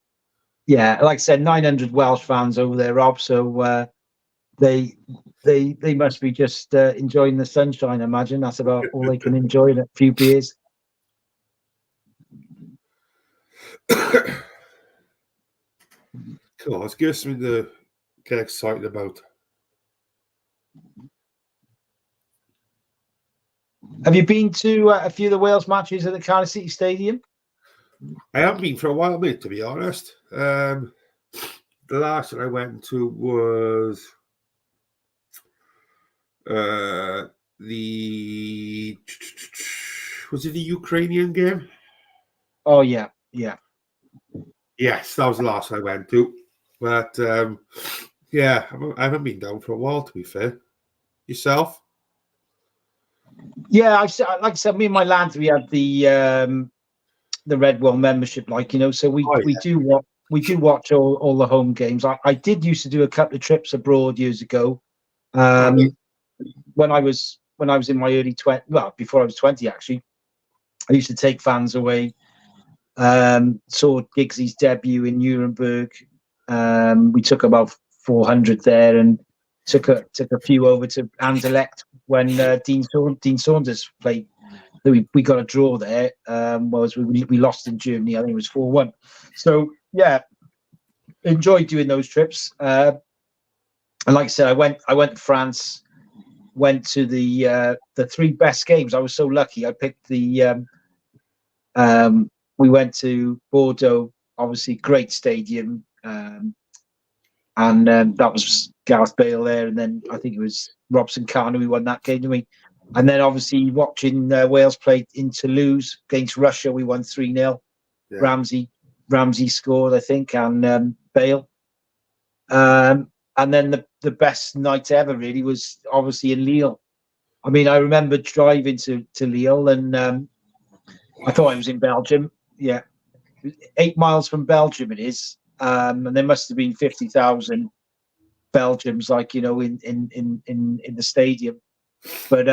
Speaker 2: Yeah, like I said, 900 Welsh fans over there, Rob. So they must be just enjoying the sunshine. I imagine that's about all they can enjoy. A few beers.
Speaker 1: Cool. Let's give us something to get excited about.
Speaker 2: Have you been to a few of the Wales matches at the Cardiff City Stadium?
Speaker 1: I haven't been for a while, mate, to be honest. The last that I went to was the was it the Ukrainian game?
Speaker 2: Oh yeah, yeah.
Speaker 1: Yes, that was the last I went to. But yeah, I haven't been down for a while, to be fair. Yourself?
Speaker 2: Yeah, like I said, me and my lads, we had the Red One membership, like, you know, so we do watch all the home games. I did used to do a couple of trips abroad years ago. When I was in my early 20s, well, before I was 20 actually, I used to take fans away. Saw Giggsy's debut in Nuremberg. We took about 400 there, and took a few over to Anderlecht when Dean Saunders played. We got a draw there. We lost in Germany. I think it was 4-1. So yeah, enjoyed doing those trips. And like I said, I went to France. Went to the 3 best games. I was so lucky. I picked the. We went to Bordeaux, obviously great stadium, and that was Gareth Bale there, and then I think it was Robson Kanu who won that game, didn't we? And then obviously watching Wales play in Toulouse against Russia, we won 3-0. Yeah. Ramsey scored, I think, and Bale. And then the best night ever really was obviously in Lille. I mean, I remember driving to Lille, and I thought I was in Belgium. Yeah, 8 miles from Belgium it is, and there must have been 50,000 Belgians, like, you know, in the stadium. But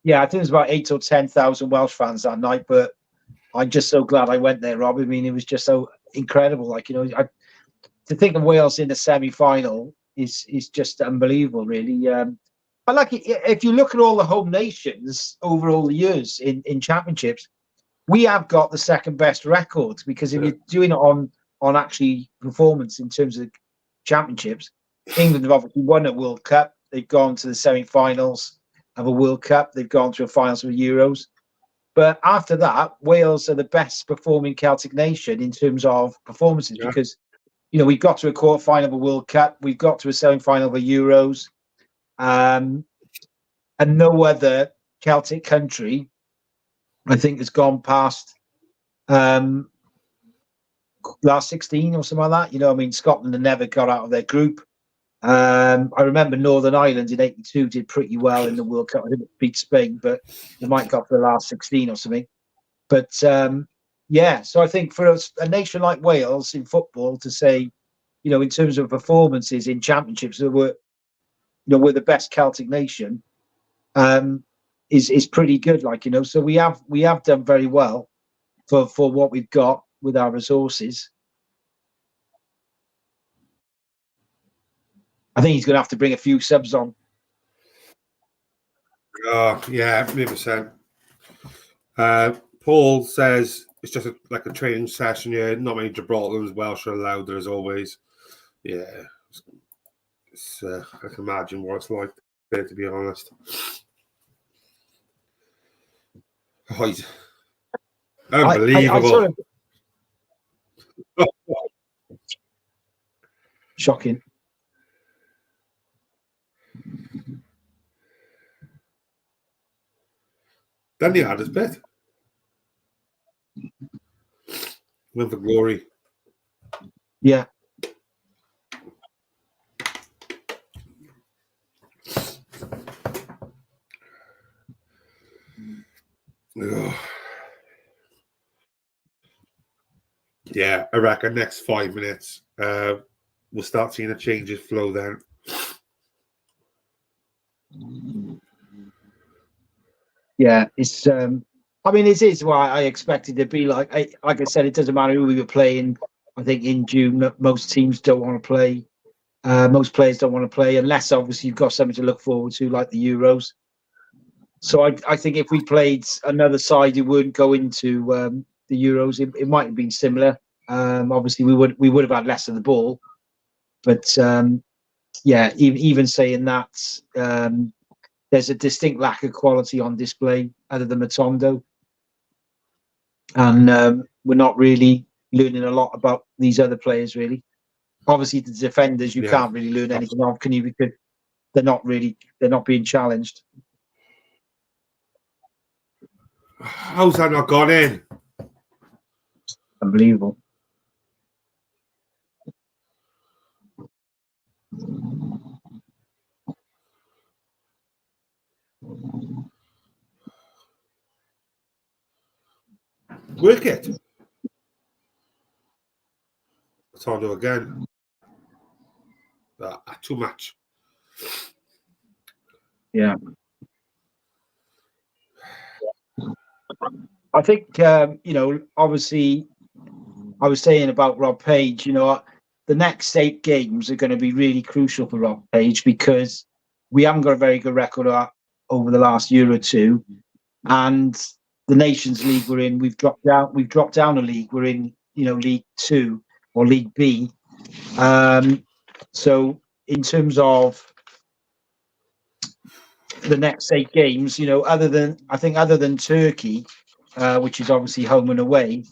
Speaker 2: yeah, I think there's about 8 or 10,000 Welsh fans that night. But I'm just so glad I went there, Rob. I mean, it was just so incredible. Like, you know, to think of Wales in the semi-final is just unbelievable, really. I like it. If you look at all the home nations over all the years in championships, we have got the second best record, because if you're doing it on actually performance in terms of championships, England have obviously won a World Cup. They've gone to the semi-finals of a World Cup. They've gone to a finals of Euros. But after that, Wales are the best performing Celtic nation in terms of performances, because, you know, we've got to a quarter-final of a World Cup. We've got to a semi-final of a Euros. And no other Celtic country, I think, has gone past last 16 or something like that. You know, I mean, Scotland have never got out of their group. I remember Northern Ireland in '82 did pretty well in the World Cup. I didn't beat Spain, but they might got to the last 16 or something. But yeah, so I think for us, a nation like Wales in football to say, in terms of performances in championships, that we're the best Celtic nation, is pretty good. So we have done very well for what we've got with our resources. I think he's going to have to bring a few subs on.
Speaker 1: Oh, yeah, 100%. Paul says it's just like a training session here. Not many Gibraltars, Welsh are allowed there as always. Yeah, I can imagine what it's like there, to be honest. Oh, he's unbelievable.
Speaker 2: Shocking.
Speaker 1: Then he had his bit. Went for glory.
Speaker 2: Yeah.
Speaker 1: Ugh. Yeah, I reckon next 5 minutes we'll start seeing a change of flow then.
Speaker 2: Yeah, it's it is what I expected to be like. Like I said, it doesn't matter who we were playing. I think in June most teams don't want to play. Most players don't want to play unless obviously you've got something to look forward to, like the Euros. So I think if we played another side who wouldn't go into the Euros, it might have been similar. Obviously we would have had less of the ball, but yeah, even saying that, there's a distinct lack of quality on display other than Matondo, and we're not really learning a lot about these other players really. Obviously, the defenders you can't really learn anything of, can you? Because they're not being challenged.
Speaker 1: How's that not gone in?
Speaker 2: Unbelievable.
Speaker 1: Wicket. Matondo again. Too much.
Speaker 2: Yeah. I think, obviously, I was saying about Rob Page, the next 8 games are going to be really crucial for Rob Page because we haven't got a very good record over the last year or two. And the Nations League we're in, we've dropped down a league. We're in, League 2 or League B. So in terms of the next 8 games, other than Turkey, which is obviously home and away,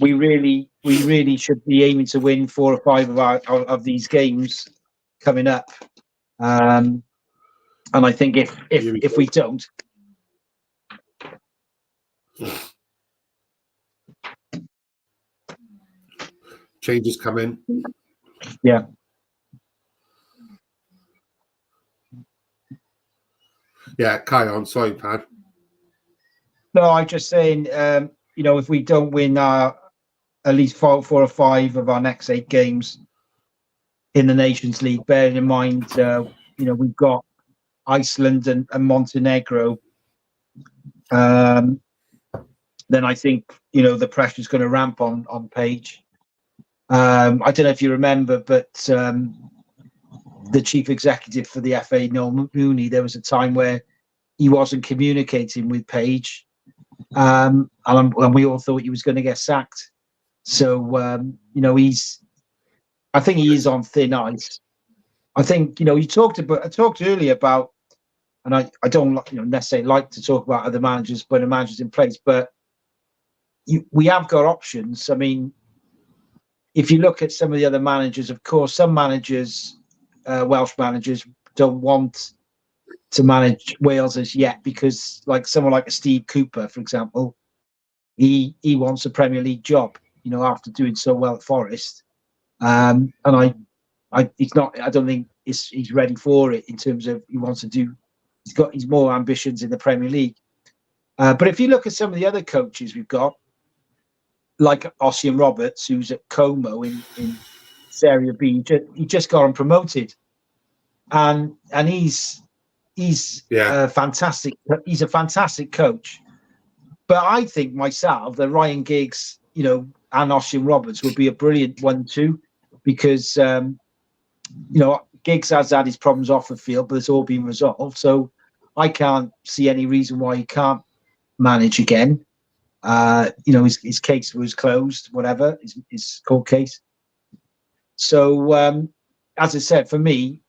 Speaker 2: we really should be aiming to win 4 or 5 of these games coming up. And I think if we don't,
Speaker 1: changes come in.
Speaker 2: Yeah.
Speaker 1: Yeah, carry on. Sorry, Pad.
Speaker 2: No, I'm just saying, if we don't win at least 4 or 5 of our next 8 games in the Nations League, bearing in mind, we've got Iceland and Montenegro, then I think, the pressure's going to ramp on Page. I don't know if you remember, but the chief executive for the FA, Noel Mooney, there was a time where he wasn't communicating with Page, and we all thought he was going to get sacked. So, I think he is on thin ice. I think, I talked earlier about, and I don't necessarily like to talk about other managers when a manager's in place, but we have got options. I mean, if you look at some of the other managers, of course, some managers, Welsh managers, don't want to manage Wales as yet because, like someone like a Steve Cooper, for example, he wants a Premier League job, after doing so well at Forest. And he's not. I don't think he's ready for it in terms of he wants to do. He's more ambitions in the Premier League. But if you look at some of the other coaches we've got, like Ossian Roberts, who's at Como in Serie B, he just got him promoted, and he's a fantastic. He's a fantastic coach. But I think myself that Ryan Giggs, and Ossian Roberts would be a brilliant 1-2, because Giggs has had his problems off the field, but it's all been resolved. So I can't see any reason why he can't manage again. His case was closed, whatever, his court case. So, as I said, for me,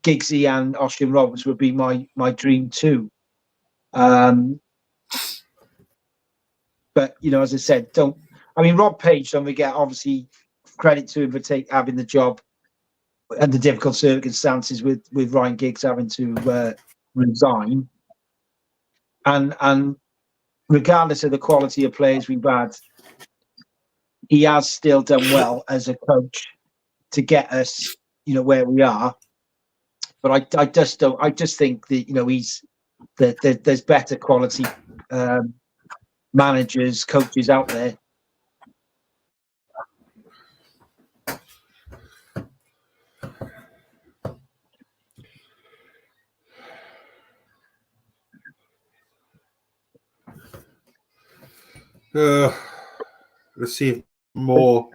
Speaker 2: Giggsy and Ossian Roberts would be my dream too. But, as I said, Rob Page, don't forget, obviously, credit to him for having the job under difficult circumstances with Ryan Giggs having to resign. And regardless of the quality of players we've had, he has still done well as a coach to get us, where we are. But I just think that, there's better quality managers, coaches out there.
Speaker 1: Let's see if more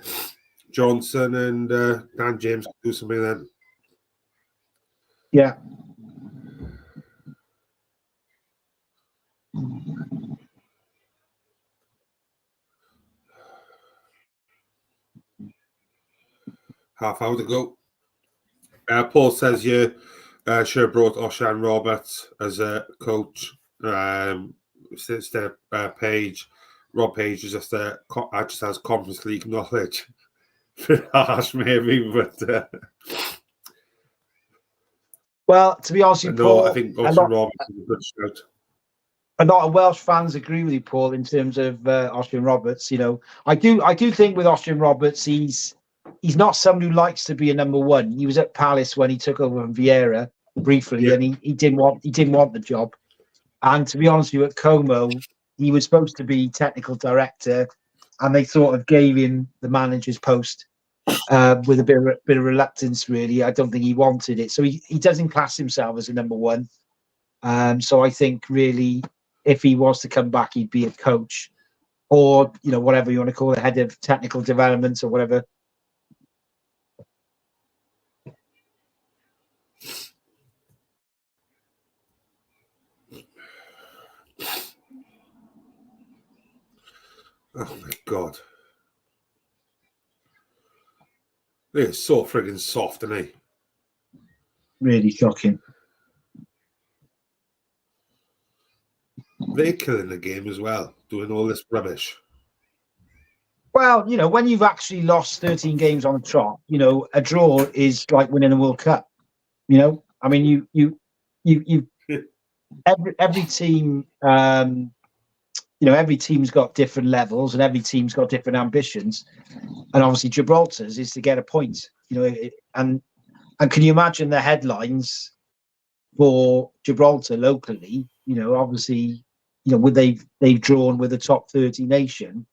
Speaker 1: Johnson and Dan James do something then.
Speaker 2: Yeah.
Speaker 1: Half hour to go. Paul says you should have brought Ossian Roberts as a coach. Instead of Page. Rob Page is just has Conference League knowledge. Harsh, maybe, but
Speaker 2: well, to be honest with you, Paul,
Speaker 1: I think Ossian Roberts is a good shout.
Speaker 2: A lot of Welsh fans agree with you, Paul, in terms of Ossian Roberts. I do think with Ossian Roberts, he's not someone who likes to be a number one. He was at Palace when he took over from Vieira briefly, and he didn't want the job. And to be honest with you, at Como, he was supposed to be technical director, and they sort of gave him the manager's post with a bit of reluctance, really. I don't think he wanted it. So he doesn't class himself as a number one. So I think, really, if he was to come back, he'd be a coach or, whatever you want to call it, head of technical development or whatever.
Speaker 1: Oh my God. They're so friggin' soft, aren't they?
Speaker 2: Really shocking.
Speaker 1: They're killing the game as well, doing all this rubbish.
Speaker 2: Well, when you've actually lost 13 games on the trot, a draw is like winning a World Cup. I mean, you every team, every team's got different levels and every team's got different ambitions. And obviously Gibraltar's is to get a point, and can you imagine the headlines for Gibraltar locally? Obviously, they've drawn with a top 30 nation.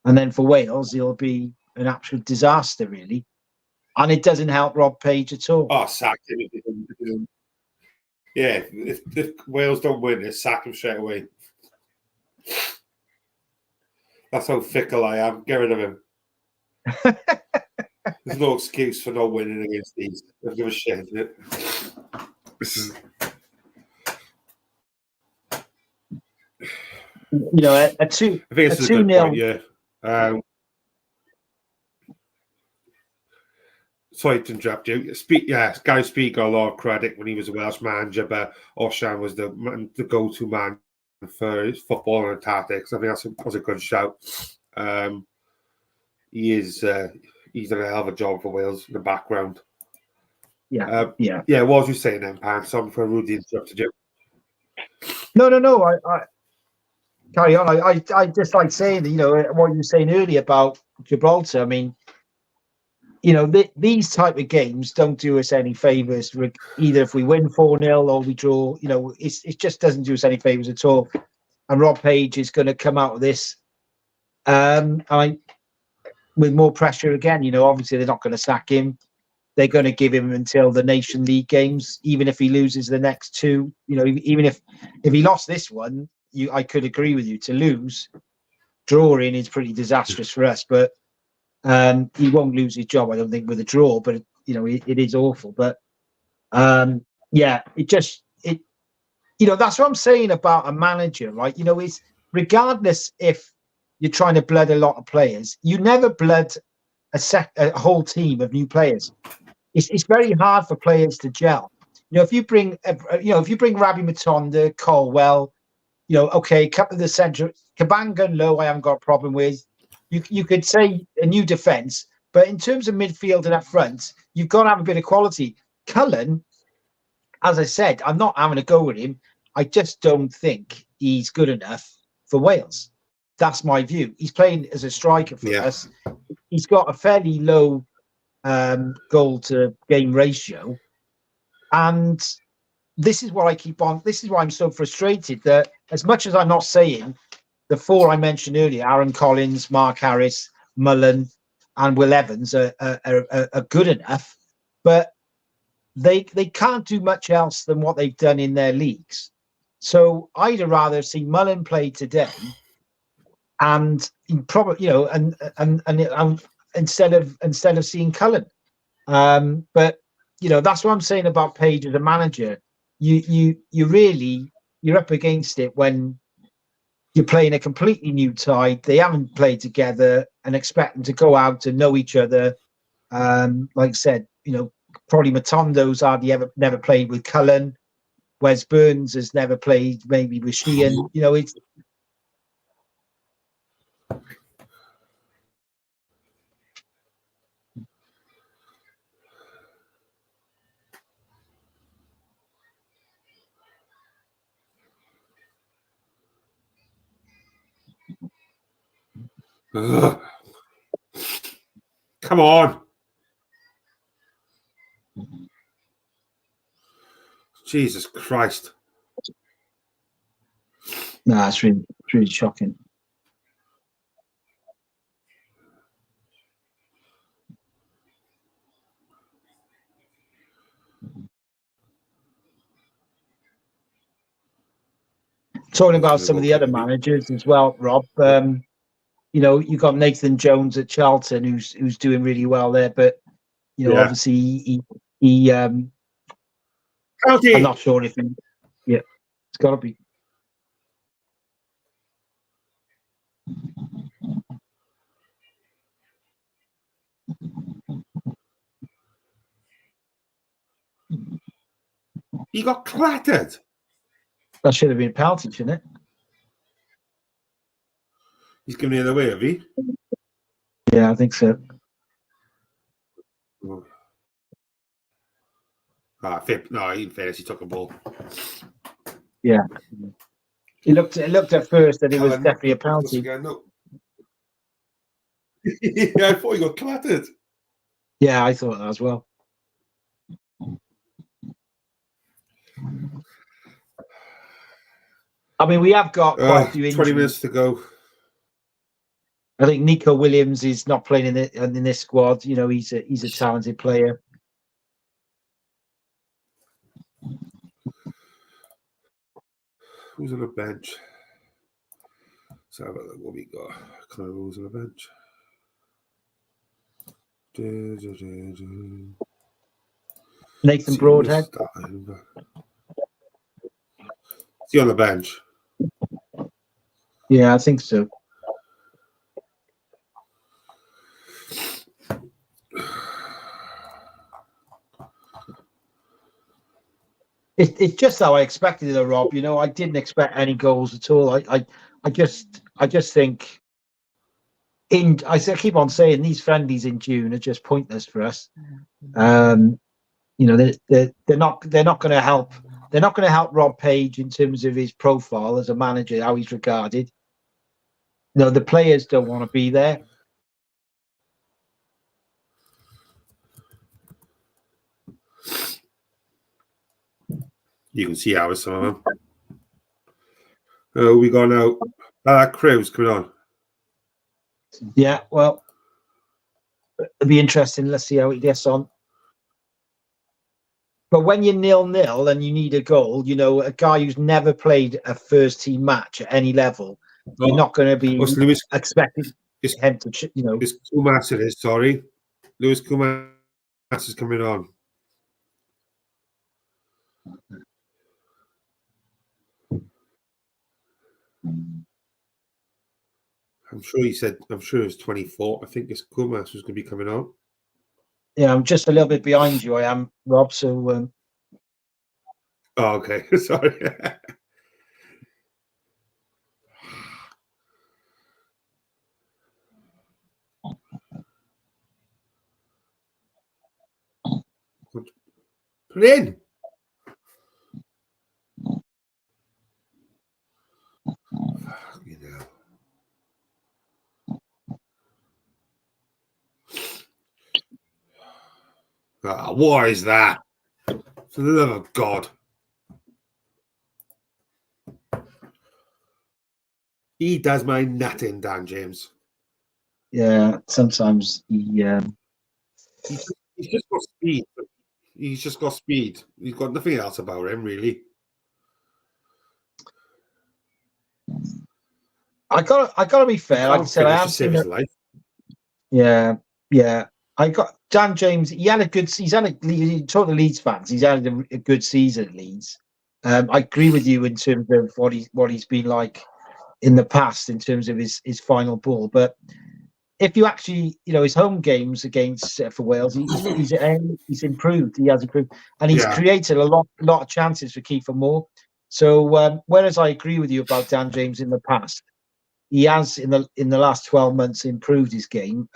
Speaker 2: And then for Wales, it'll be an absolute disaster, really. And it doesn't help Rob Page at all.
Speaker 1: Oh, sack him. Yeah, if Wales don't win it, sack him straight away. That's how fickle I am. Get rid of him. There's no excuse for not winning against these. I don't give a shit. This is...
Speaker 2: a 2-0.
Speaker 1: Yeah. Sorry to interrupt you. Gary Speed got a lot of credit when he was a Welsh manager, but Ossian was the go-to man for his football and tactics. I think that was a good shout. He's done a hell of a job for Wales in the background.
Speaker 2: Yeah.
Speaker 1: What was you saying then, Pan? Sorry for rudely interrupted you.
Speaker 2: No. I carry on. I just like saying that, what you were saying earlier about Gibraltar. I mean, you know, these type of games don't do us any favors. Either if we win 4-0 or we draw, you know, it just doesn't do us any favors at all. And Rob Page is going to come out of this, with more pressure again. You know, obviously they're not going to sack him. They're going to give him until the Nation League games, even if he loses the next two. You know, even if he lost this one, I could agree with you. To lose, drawing is pretty disastrous for us, but he won't lose his job, I don't think, with a draw. But you know, it is awful. But yeah, you know, that's what I'm saying about a manager, right? You know, it's regardless if you're trying to blood a lot of players, you never blood a whole team of new players. It's very hard for players to gel. You know, if you bring Rabbi Matonda, Colwell, you know, okay, a couple of the centre, Kabanga and Lowe, I haven't got a problem with. You could say a new defence, but in terms of midfield and up front, you've got to have a bit of quality. Cullen, as I said, I'm not having a go with him. I just don't think he's good enough for Wales. That's my view. He's playing as a striker for us. He's got a fairly low goal to game ratio, and this is what I keep on. This is why I'm so frustrated that, as much as I'm not saying the four I mentioned earlier, Aaron Collins, Mark Harris, Mullen, and Will Evans are good enough, but they can't do much else than what they've done in their leagues. So I'd rather see Mullen play today, and probably, you know, and instead of seeing Cullen. But you know, that's what I'm saying about Page as a manager. You're up against it when you're playing a completely new side. They haven't played together, and expect them to go out and know each other. Like I said, you know, probably Matondo's hardly never played with Cullen. Wes Burns has never played maybe with Sheehan. You know, it's
Speaker 1: Ugh. Come on. Jesus Christ.
Speaker 2: no, it's really shocking. Talking about some of the other managers as well, Rob. You know, you got Nathan Jones at Charlton, who's doing really well there. But you know, obviously he I'm not sure if it's got to be.
Speaker 1: He got clattered.
Speaker 2: That should have been a penalty, shouldn't it?
Speaker 1: He's giving it away, have he?
Speaker 2: Yeah, I think so.
Speaker 1: Oh. No, in fairness, he took a ball.
Speaker 2: Yeah. It looked at first that it was definitely a penalty.
Speaker 1: Again, no. Yeah, I thought he got clattered.
Speaker 2: Yeah, I thought that as well. I mean, we have got quite a few injuries.
Speaker 1: 20 minutes to go.
Speaker 2: I think Nico Williams is not playing in this squad. You know, he's a talented player.
Speaker 1: Who's on the bench? So have a look what we got. Who's on the bench?
Speaker 2: Nathan Broadhead.
Speaker 1: Is he on the bench?
Speaker 2: Yeah, I think so. It's just how I expected it, Rob. You know, I didn't expect any goals at all. I just think I keep on saying these friendlies in June are just pointless for us. You know, they're not going to help. They're not going to help Rob Page in terms of his profile as a manager, how he's regarded. You know, the players don't want to be there.
Speaker 1: You can see ours, some of them. We got now. Crew's coming on.
Speaker 2: Yeah, well, it'll be interesting. Let's see how it gets on. But when you're 0-0 and you need a goal, you know, a guy who's never played a first-team match at any level, you're not going to be expecting him to, you know.
Speaker 1: It's Kumas, it is, sorry. Lewis Kumas is coming on. I'm sure it was 24. I think it's Kumas who's going to be coming on.
Speaker 2: Yeah, I'm just a little bit behind you, I am, Rob, so...
Speaker 1: Oh, okay. Sorry. Put it in. You know. What is that? For the love of God. He does my nutting, Dan James.
Speaker 2: Yeah, sometimes he...
Speaker 1: He's just got speed. He's just got speed. He's got nothing else about him, really.
Speaker 2: I gotta be fair. Like I said, I have seen
Speaker 1: life.
Speaker 2: Yeah. I got Dan James. He told the Leeds fans, he's had a good season at Leeds. I agree with you in terms of what he's been like in the past in terms of his final ball. But if you actually, you know, his home games against for Wales, he's improved. He has improved, and he's created a lot of chances for Kiefer Moore. So whereas I agree with you about Dan James in the past, he has in the last 12 months improved his game.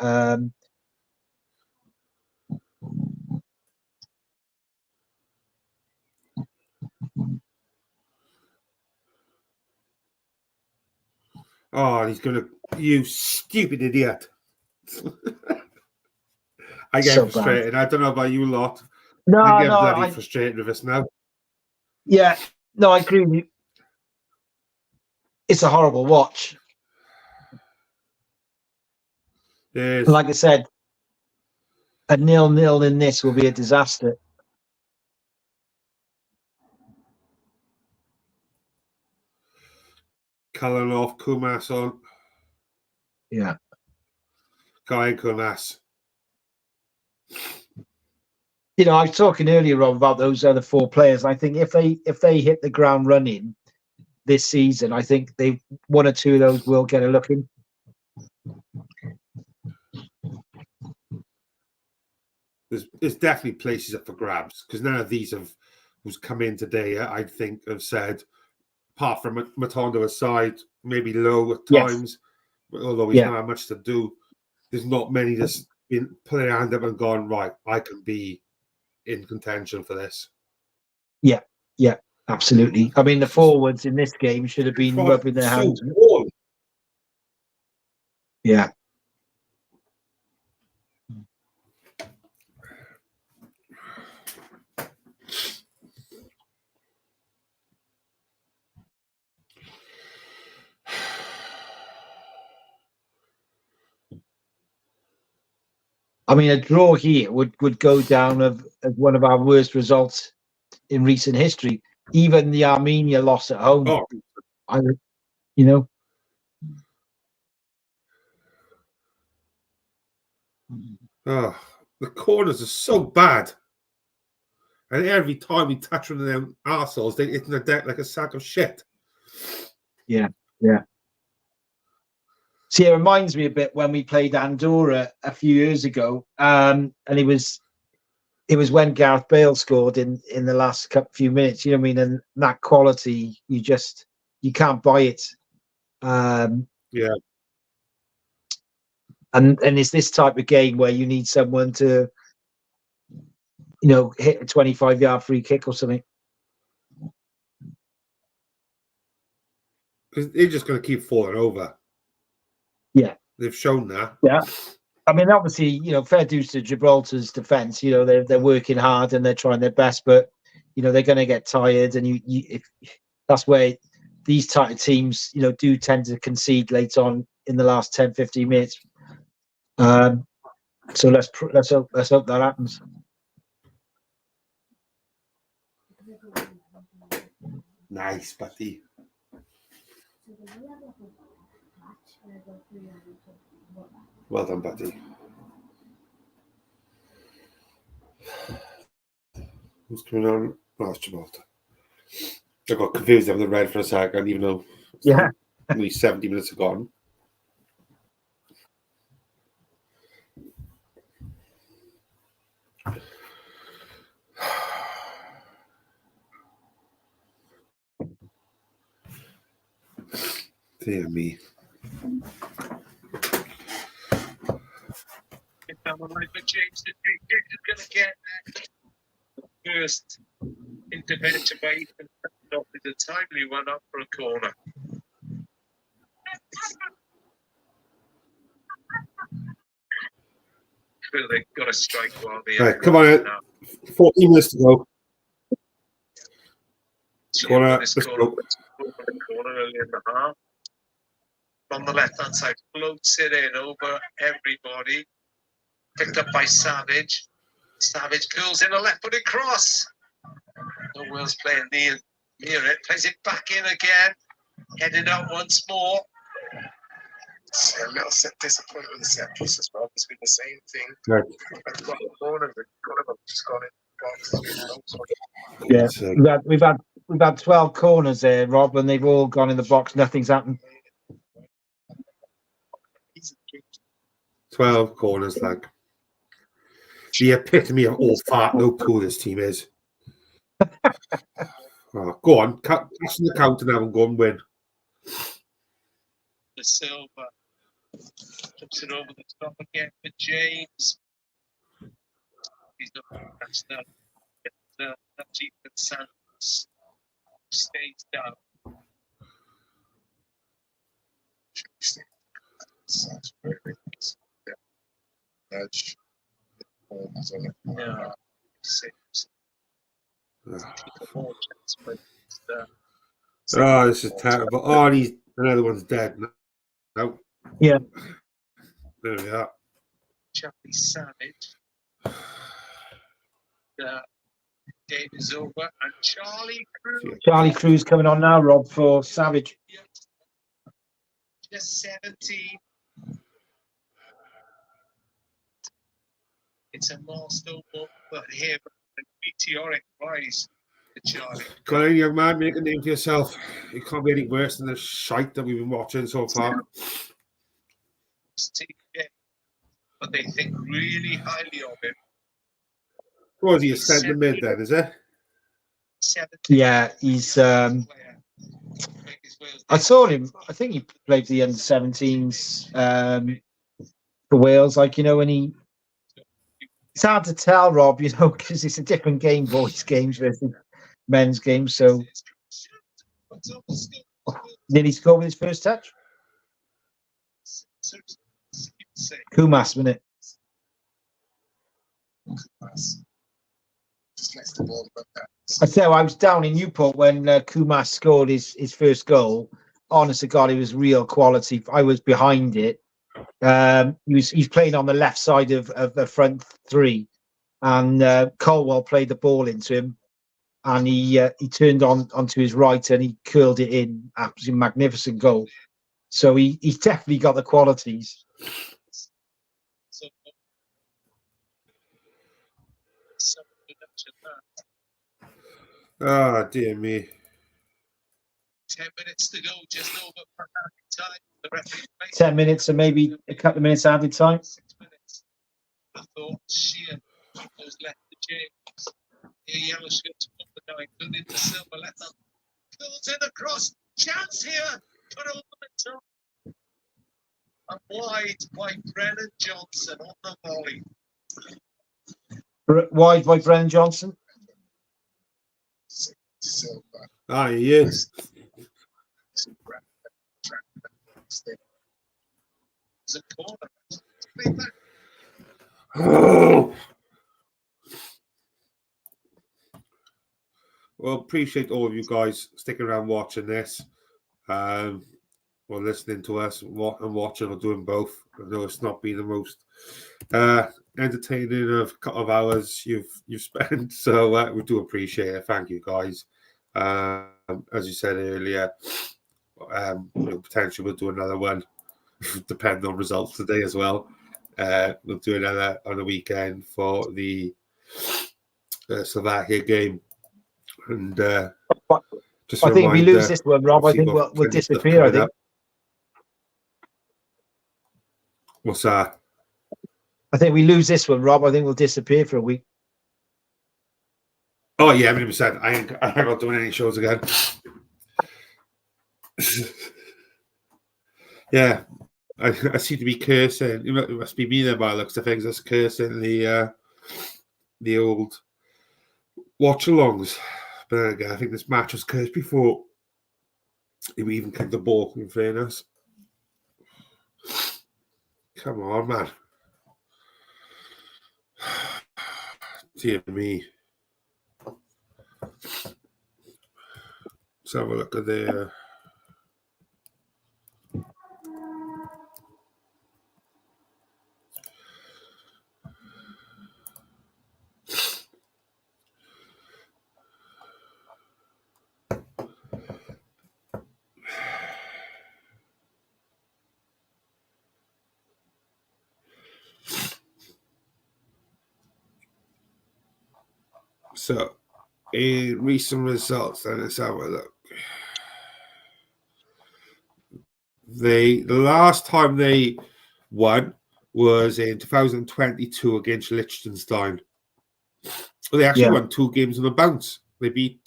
Speaker 1: Oh, he's going to... You stupid idiot. I get frustrated. Bad. I don't know about you lot. I get bloody frustrated with this now.
Speaker 2: Yeah. No, I agree with you. It's a horrible watch. Like I said, a 0-0 in this will be a disaster.
Speaker 1: Cullen off, Kumas on.
Speaker 2: Yeah.
Speaker 1: Guy Kumas.
Speaker 2: You know, I was talking earlier on about those other four players. I think if they hit the ground running this season, I think one or two of those will get a look in.
Speaker 1: There's definitely places up for grabs because none of these who's come in today, I think, have said, apart from Matondo aside, maybe Low at times, although he's not had much to do. There's not many that's been put their hand up and gone, right, I can be in contention for this.
Speaker 2: Yeah, absolutely. I mean, the forwards in this game should have been rubbing their hands.
Speaker 1: Warm.
Speaker 2: Yeah. I mean, a draw here would go down as one of our worst results in recent history. Even the Armenia loss at home, you know.
Speaker 1: Oh, the corners are so bad. And every time we touch one of them arseholes, they hit in the deck like a sack of shit.
Speaker 2: Yeah. See, it reminds me a bit when we played Andorra a few years ago, and it was when Gareth Bale scored in the last few minutes. You know what I mean? And that quality, you can't buy it.
Speaker 1: Yeah.
Speaker 2: And it's this type of game where you need someone to, you know, hit a 25-yard free kick or something.
Speaker 1: Because they're just going to keep falling over.
Speaker 2: Yeah.
Speaker 1: They've shown that.
Speaker 2: Yeah. I mean, obviously, you know, fair dues to Gibraltar's defence. You know, they're working hard and they're trying their best. But they're going to get tired, and that's where these type of teams, do tend to concede late on in the last 10, 15 minutes. So let's hope that happens.
Speaker 1: Nice, buddy. Well done, buddy. Who's coming on? Oh, it's Gibraltar. I got confused having the red for a second, even though only 70 minutes have gone. Dear me.
Speaker 3: Someone like James is going to get first intervention by Ethan off is a timely one up for a corner. Feel they've got a strike while they
Speaker 1: right, come on, 14 minutes to go.
Speaker 3: Corner early in the half. On the left hand side, floats it in over everybody. Picked up by Savage. Savage curls in a left-footed cross. No Wales playing near it. Plays it back in again. Headed out once more.
Speaker 4: See, a little disappointed with the set piece as well. It's been the same thing.
Speaker 1: Right.
Speaker 4: I've got the corner, just got it.
Speaker 2: Yeah, we've had 12 corners there, Rob, and they've all gone in the box. Nothing's happened.
Speaker 1: 12 corners, like the epitome of all fat, no poo this team is. Oh, go on, cash in the counter now and go and win.
Speaker 3: The Silva flips it over the top again for James. He's not catch that. That's Ethan Sands. Stays down.
Speaker 4: Sounds very nice. Nudge.
Speaker 3: Yeah.
Speaker 1: Oh, this is terrible. Oh, and another one's dead. No.
Speaker 2: Yeah.
Speaker 1: There we are.
Speaker 3: Charlie Savage. Dave is over, and Charlie Cruz.
Speaker 2: Charlie Cruz coming on now, Rob, for Savage.
Speaker 3: Just 17. It's a milestone moment for him. A meteoric rise for Charlie.
Speaker 1: Go on, young man, make a name for yourself. It can't be any worse than the shite that we've been watching so far.
Speaker 3: But they think really highly of him.
Speaker 1: Was he a centre mid then, is it?
Speaker 2: Yeah, he's. I saw him. I think he played for the under-17s for Wales. Like, when it's hard to tell, Rob. Because it's a different game, boys' games versus men's games. So, did he score with his first touch? Kumas, wasn't it? I tell you, I was down in Newport when Kumas scored his first goal. Honest to God, it was real quality. I was behind it. He's playing on the left side of the front three, and Colwell played the ball into him, and he turned onto his right and he curled it in. Absolutely magnificent goal. So he's definitely got the qualities.
Speaker 1: Oh, dear me.
Speaker 3: 10 minutes to go, just over time. The referee
Speaker 2: 10 minutes and maybe a couple of minutes added time.
Speaker 3: 6 minutes. I thought Sheehan goes left to James. Here, yellow shirts up the nine, done into Silva, left hand. Goes in across. Chance here. Put over the top. And wide by Brennan Johnson on the volley.
Speaker 2: Wide by Brennan Johnson.
Speaker 1: Ah, he is.
Speaker 3: It's a corner.
Speaker 1: Oh. Well, appreciate all of you guys sticking around watching this, or listening to us and watching or doing both. I know it's not been the most entertaining of couple of hours you've spent, so we do appreciate it. Thank you, guys. As you said earlier, potentially we'll do another one, depending on results today as well. We'll do another on the weekend for the Slovakia game. And just
Speaker 2: I think if we lose this one, Rob, I think we'll disappear. I think.
Speaker 1: What's that?
Speaker 2: I think we lose this one, Rob. I think we'll disappear for a week.
Speaker 1: Oh yeah, 100%. I'm not doing any shows again. Yeah, I seem to be cursing. It must be me then by the looks of things. That's cursing the old watch-alongs. But then again, I think this match was cursed before we even kicked the ball, in fairness. Come on, man. Dear me. Let's have a look at the... So, in recent results, then let's have a look. The last time they won was in 2022 against Liechtenstein. Well, they actually won 2 games on the bounce. They beat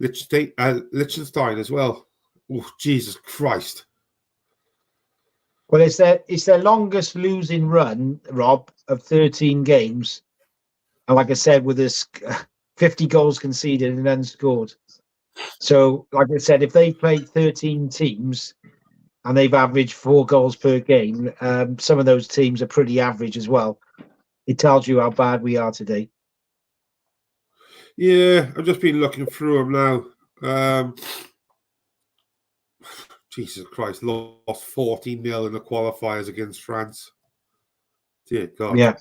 Speaker 1: Liechtenstein as well. Oh, Jesus Christ.
Speaker 2: Well, it's their longest losing run, Rob, of 13 games. And like I said, with this 50 goals conceded and unscored. So, like I said, if they played 13 teams and they've averaged 4 goals per game, some of those teams are pretty average as well. It tells you how bad we are today.
Speaker 1: Yeah, I've just been looking through them now. Jesus Christ, lost 14-0 in the qualifiers against France. Dear God.
Speaker 2: Yeah.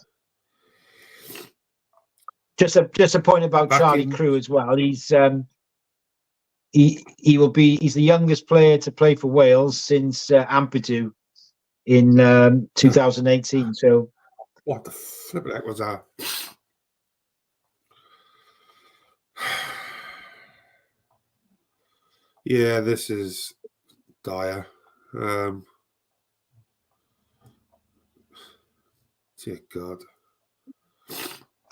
Speaker 2: Just a point about Charlie Crew as well. He's he's the youngest player to play for Wales since Ampadu in 2018. So
Speaker 1: what the flip heck was that? Yeah, this is dire. Dear God.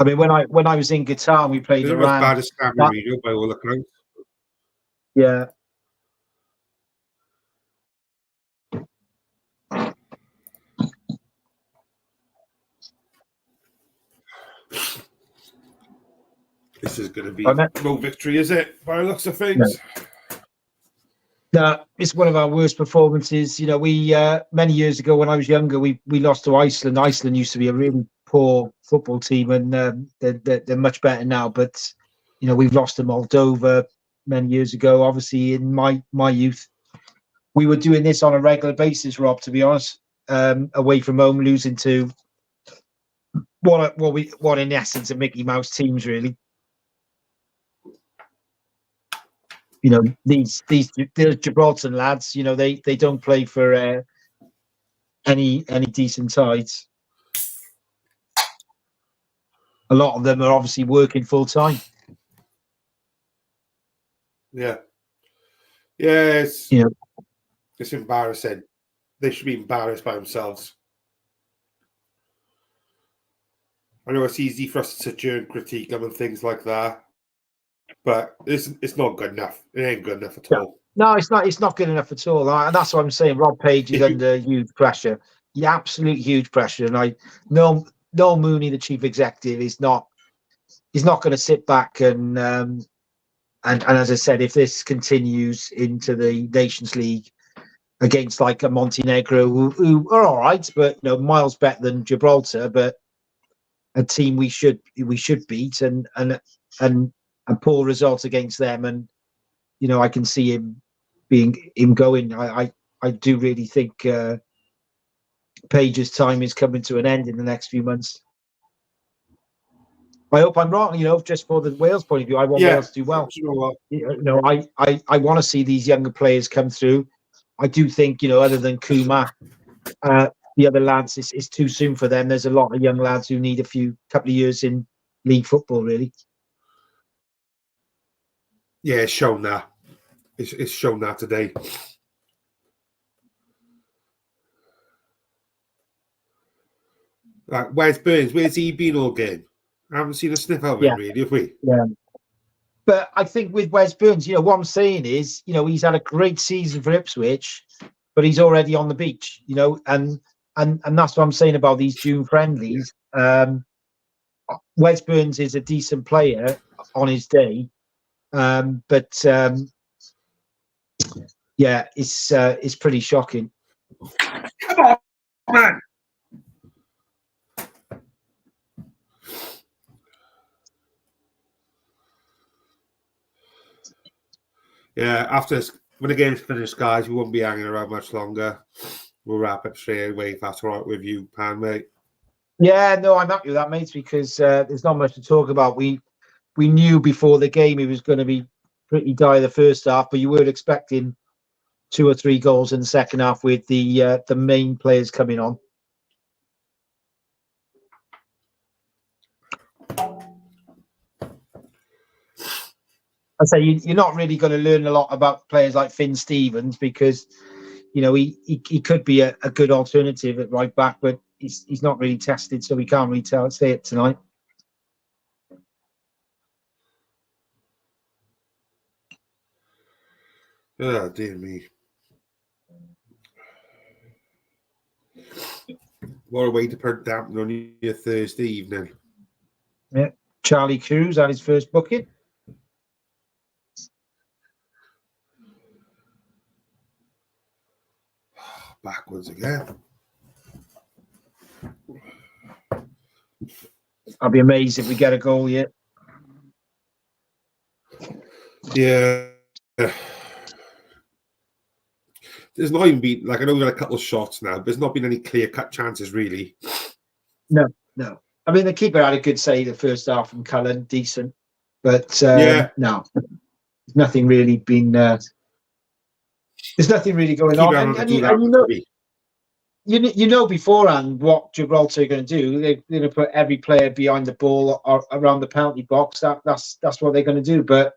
Speaker 2: I mean, when I was in Qatar, we played
Speaker 1: Iran. As bad as San Marino by all accounts.
Speaker 2: Yeah.
Speaker 1: This is going to be no victory, is it? By the looks of things.
Speaker 2: No, it's one of our worst performances. You know, we many years ago when I was younger, we lost to Iceland. Iceland used to be a really poor football team, and they're much better now. But you know, we've lost to Moldova many years ago. Obviously, in my youth, we were doing this on a regular basis, Rob. To be honest, away from home, losing to what in essence are Mickey Mouse teams, really. You know, these Gibraltar lads, you know, they don't play for any decent sides. A lot of them are obviously working full time.
Speaker 1: Yeah, it's embarrassing. They should be embarrassed by themselves. I know it's easy for us to sit here and critique them and things like that, but it's not good enough. It ain't good enough at all.
Speaker 2: No, it's not. It's not good enough at all. And that's what I'm saying. Rob Page is under huge pressure. Yeah, absolute huge pressure. And Noel Mooney, the chief executive, is not going to sit back and as I said, if this continues into the Nations League against like a Montenegro, who are all right, but you know, miles better than Gibraltar, but a team we should beat, and poor results against them, and I can see him going. I do really think Page's time is coming to an end in the next few months. I hope I'm wrong, just for the Wales point of view. I want Wales to do well. I want to see these younger players come through. I do think, other than Kuma, the other lads, it's too soon for them. There's a lot of young lads who need couple of years in league football, really.
Speaker 1: Yeah, it's shown that. It's shown that today. Right, where's Burns? Where's he been all game? I haven't seen a sniff of him, really, have we?
Speaker 2: Yeah. But I think with Wes Burns, what I'm saying is, he's had a great season for Ipswich, but he's already on the beach, and that's what I'm saying about these June friendlies. Wes Burns is a decent player on his day, but it's pretty shocking.
Speaker 1: Come on, man. Yeah, when the game's finished, guys, we won't be hanging around much longer. We'll wrap up straight away if that's all right with you, Pan, mate.
Speaker 2: Yeah, no, I'm happy with that, mate, because there's not much to talk about. We knew before the game he was going to be pretty dire the first half, but you were expecting 2 or 3 goals in the second half with the main players coming on. I say you're not really going to learn a lot about players like Finn Stevens because, he could be a good alternative at right back, but he's not really tested, so we can't really say it tonight.
Speaker 1: Oh, dear me. What a way to put dampener on your Thursday evening.
Speaker 2: Yeah, Charlie Cruz had his first booking.
Speaker 1: Backwards again.
Speaker 2: I'll be amazed if we get a goal yet.
Speaker 1: Yeah. There's not even been, I know we've had a couple of shots now, but there's not been any clear-cut chances, really.
Speaker 2: No. I mean, the keeper had a good save the first half from Cullen, decent. But, no. There's nothing really been... there's nothing really going on. And you know beforehand what Gibraltar are going to do. They're going to put every player behind the ball or around the penalty box. That's what they're going to do. But,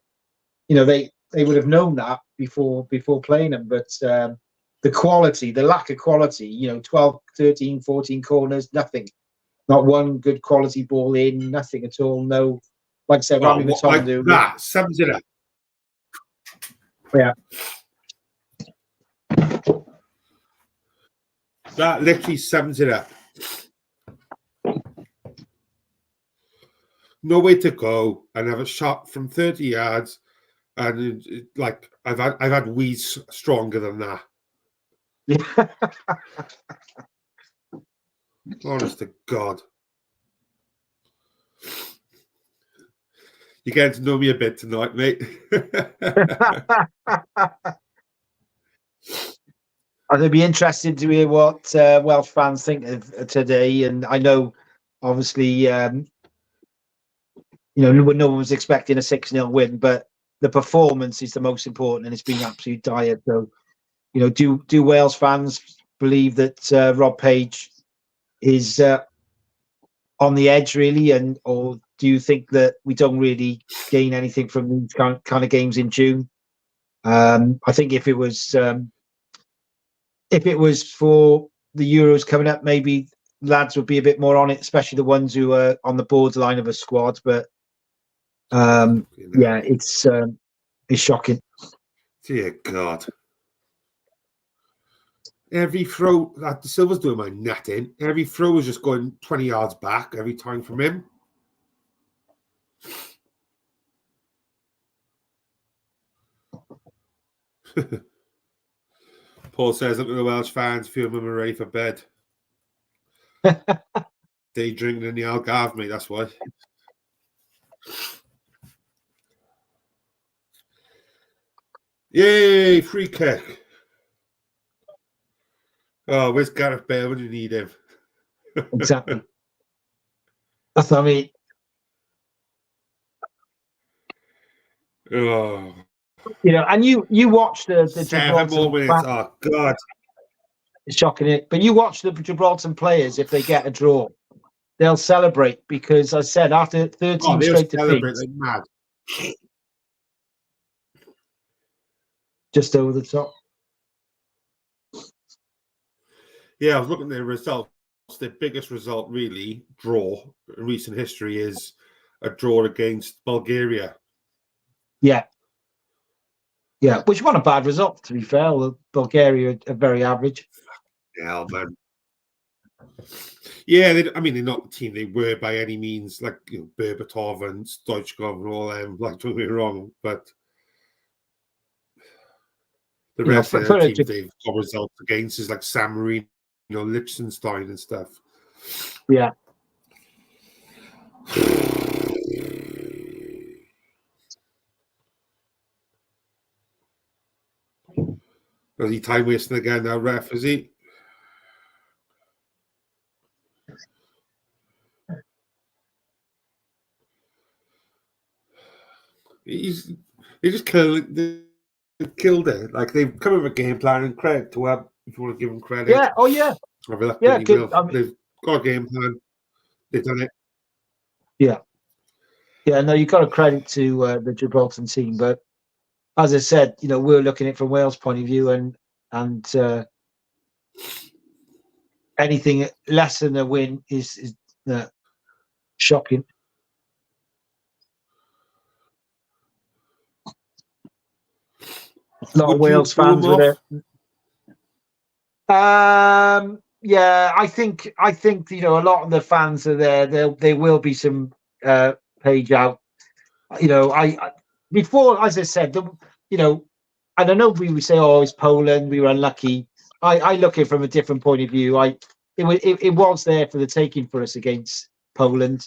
Speaker 2: they would have known that before playing them. But the quality, the lack of quality, 12, 13, 14 corners, nothing. Not one good quality ball in, nothing at all. No, like I said, Rami Matondu.
Speaker 1: That sums it up.
Speaker 2: Yeah.
Speaker 1: That literally sums it up. No way to go and have a shot from 30 yards, and I've had weeds stronger than that.
Speaker 2: Yeah.
Speaker 1: Honest to God. You're getting to know me a bit tonight, mate.
Speaker 2: I'd be interested to hear what Welsh fans think of today. And I know, obviously, no one was expecting a 6-0 win, but the performance is the most important, and it's been absolute dire. So, do Wales fans believe that Rob Page is on the edge, really, or do you think that we don't really gain anything from these kind of games in June? I think if it was for the Euros coming up, maybe lads would be a bit more on it, especially the ones who are on the borderline of a squad. But it's shocking.
Speaker 1: Dear God. Every throw that the Silver's doing my net in, every throw is just going 20 yards back every time from him. Paul says, look at the Welsh fans, few of them are ready for bed. Day drinking in the Algarve, mate, that's why. Yay, free kick. Oh, where's Gareth Bale when you need him?
Speaker 2: Exactly. That's what I mean.
Speaker 1: Oh,
Speaker 2: And you watch the
Speaker 1: 7 more
Speaker 2: Gibraltar.
Speaker 1: minutes. Oh, God.
Speaker 2: It's shocking it. But you watch the Gibraltar players, if they get a draw, they'll celebrate because I said after 13
Speaker 1: They'll
Speaker 2: straight
Speaker 1: celebrate
Speaker 2: defeats,
Speaker 1: like mad.
Speaker 2: just over the top.
Speaker 1: Yeah, I was looking at the results. The biggest result, really, draw in recent history is a draw against Bulgaria.
Speaker 2: Yeah. Yeah, which wasn't a bad result, to be fair. Bulgaria are very average.
Speaker 1: Yeah, man. Yeah, they're not the team they were by any means, like Berbatov and Stoichkov and all them, like, don't get me wrong, but the rest of the teams they've got results against is like San Marino, Liechtenstein and stuff.
Speaker 2: Yeah.
Speaker 1: Is he time wasting again now, ref, is he? He just killed it. Like, they've come up with a game plan, and credit to him if you want to give him credit.
Speaker 2: Yeah. Oh yeah.
Speaker 1: Yeah, good. They've got a game plan. They've done it.
Speaker 2: Yeah. Yeah. No, you've got to credit to the Gibraltar team, but as I said, we're looking at it from Wales' point of view, and anything less than a win is shocking. A lot of Wales fans with it. Yeah, I think a lot of the fans are there. There will be some page out. I before, as I said, and I know we would say, "Oh, it's Poland. We were unlucky." I look at it from a different point of view. It was there for the taking for us against Poland.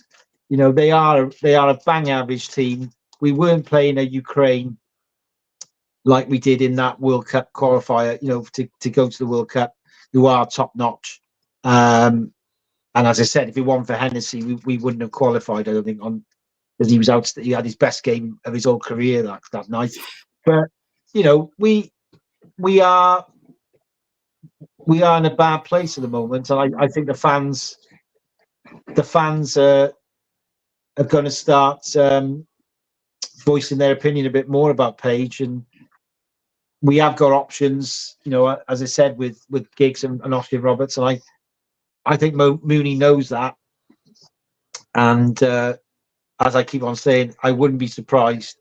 Speaker 2: They are a bang average team. We weren't playing a Ukraine like we did in that World Cup qualifier, to go to the World Cup, who are top notch. And as I said, if it wasn't for Hennessy, we wouldn't have qualified, I don't think, because he was out. He had his best game of his whole career that night. But we are in a bad place at the moment, and I think the fans are going to start voicing their opinion a bit more about Page, and we have got options, as I said, with Giggs and Austin Roberts, and I think Mooney knows that. And as I keep on saying, I wouldn't be surprised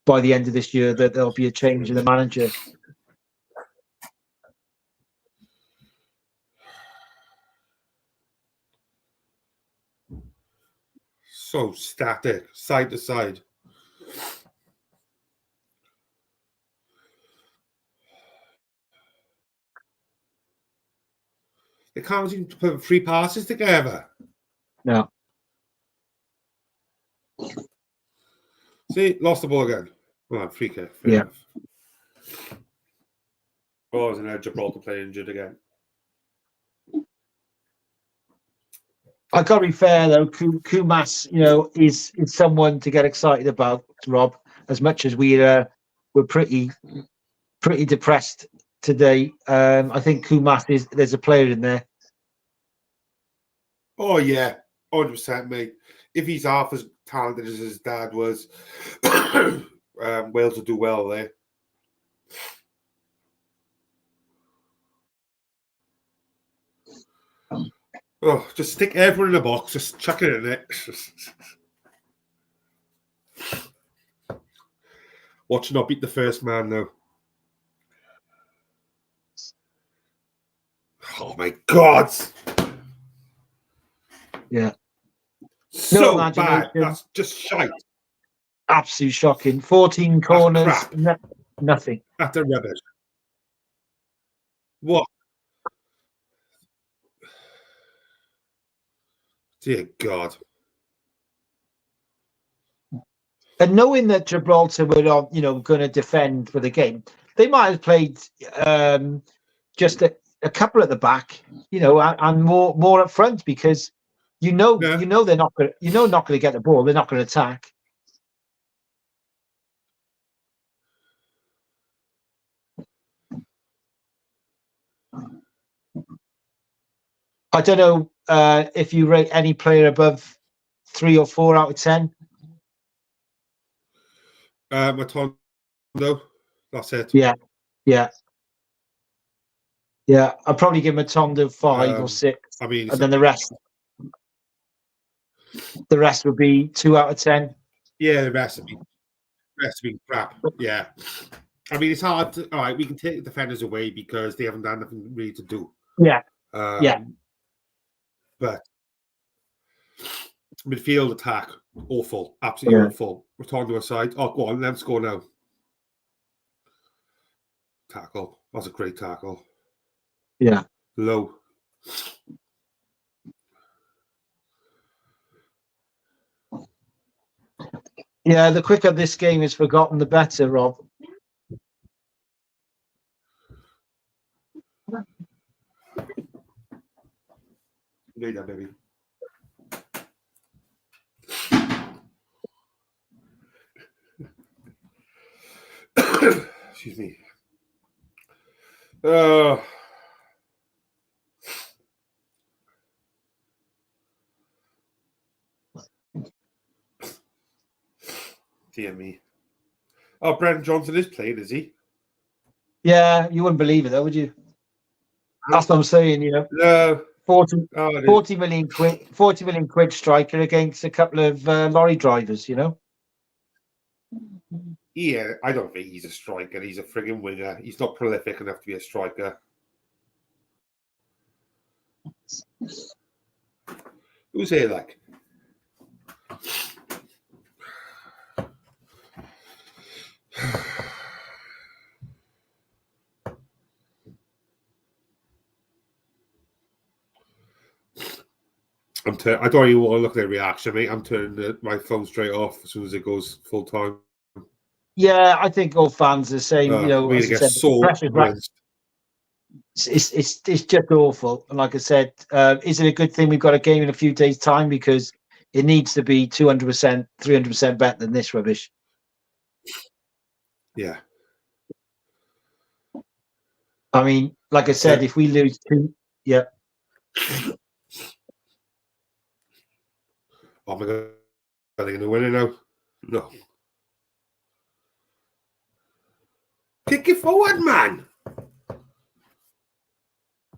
Speaker 2: by the end of this year that there'll be a change in the manager.
Speaker 1: So static, side to side. They can't even put 3 passes together.
Speaker 2: No.
Speaker 1: See, lost the ball again. Well, free kick.
Speaker 2: Yeah.
Speaker 1: Oh, there's an Gibraltar player injured again.
Speaker 2: I got to be fair though. Kumas, is someone to get excited about, Rob. As much as we're pretty depressed today, I think Kumas there's a player in there.
Speaker 1: Oh yeah, 100%, mate. If he's half as talented as his dad was, Wales will do well there. Oh, just stick everyone in a box. Just chuck it in it. Watch not beat the first man, though. Oh, my God.
Speaker 2: Yeah.
Speaker 1: So bad. That's just shite.
Speaker 2: Absolute shocking. 14 corners. Nothing.
Speaker 1: That's a rubbish. What? Dear God.
Speaker 2: And knowing that Gibraltar were on, going to defend for the game, they might have played just a couple at the back, and more up front, because they're not going to get the ball, they're not going to attack. I don't know if you rate any player above 3 or 4 out of 10.
Speaker 1: Matondo, that's it.
Speaker 2: Yeah. I'll probably give Matondo 5 or 6.
Speaker 1: I mean,
Speaker 2: and then the rest would be 2 out of 10.
Speaker 1: Yeah, the rest would be crap. Yeah. I mean, it's hard to. All right, we can take the defenders away because they haven't done nothing really to do.
Speaker 2: Yeah.
Speaker 1: But midfield attack, awful, absolutely awful. Return to a side. Oh, go on, let's go now. Tackle. That was a great tackle.
Speaker 2: Yeah.
Speaker 1: Low.
Speaker 2: Yeah, the quicker this game is forgotten, the better, Rob.
Speaker 1: Need that, baby. Excuse me. Dear me. Oh, Brendan Johnson is playing, is he?
Speaker 2: Yeah, you wouldn't believe it, though, would you? That's what I'm saying,
Speaker 1: No.
Speaker 2: 40 million quid striker against a couple of lorry drivers,
Speaker 1: Yeah, I don't think he's a striker. He's a frigging winger. He's not prolific enough to be a striker. Who's here, like? I don't even want to look at their reaction, mate. I'm turning my phone straight off as soon as it goes full time.
Speaker 2: Yeah, I think all fans are saying,
Speaker 1: it's
Speaker 2: just awful. And like I said, is it a good thing we've got a game in a few days' time? Because it needs to be 200%, 300% better than this rubbish.
Speaker 1: Yeah.
Speaker 2: I mean, like I said, if we lose 2, yeah.
Speaker 1: Oh my God, are they going to win it now? No. Kick it forward, man.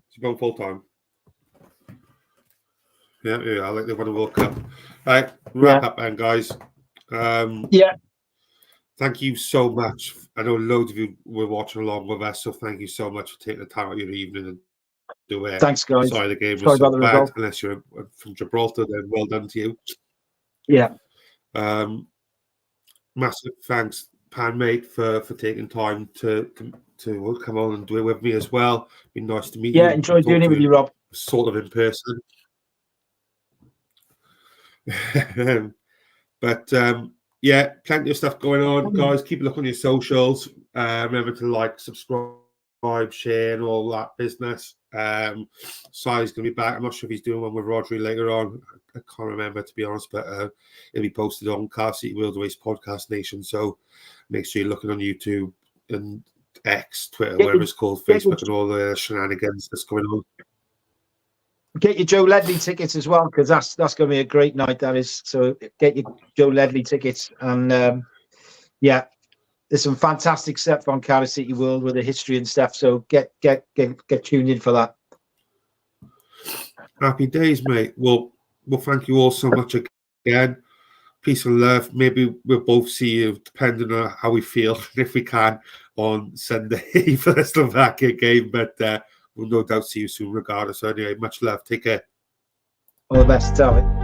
Speaker 1: It's going full time. Yeah, I like they won a World Cup. All right, wrap up then, guys. Thank you so much. I know loads of you were watching along with us, so thank you so much for taking the time out of your evening and do it.
Speaker 2: Thanks, guys.
Speaker 1: Sorry the game was so bad. Unless you're from Gibraltar, then well done to you.
Speaker 2: Yeah.
Speaker 1: Massive thanks, Pan mate, for taking time to come on and do it with me as well. Been nice to meet you.
Speaker 2: Yeah, enjoyed doing it with you, Rob.
Speaker 1: Sort of in person. But yeah, plenty of stuff going on, guys. Keep a look on your socials. Remember to like, subscribe, share, and all that business. Si's gonna be back. I'm not sure if he's doing one with Rodri later on. I can't remember, to be honest, but it'll be posted on Car City World Race Podcast Nation. So make sure you're looking on YouTube and X, Twitter, whatever it's called, Facebook, and all the shenanigans that's going on.
Speaker 2: Get your Joe Ledley tickets as well, because that's going to be a great night. That is. So get your Joe Ledley tickets, and there's some fantastic stuff on Car City World with the history and stuff. So get tuned in for that.
Speaker 1: Happy days, mate. Well, thank you all so much again. Peace and love. Maybe we'll both see you, depending on how we feel, if we can, on Sunday for the Slovakia game. But we'll no doubt see you soon regardless. Anyway, much love. Take care.
Speaker 2: All the best. Tell it.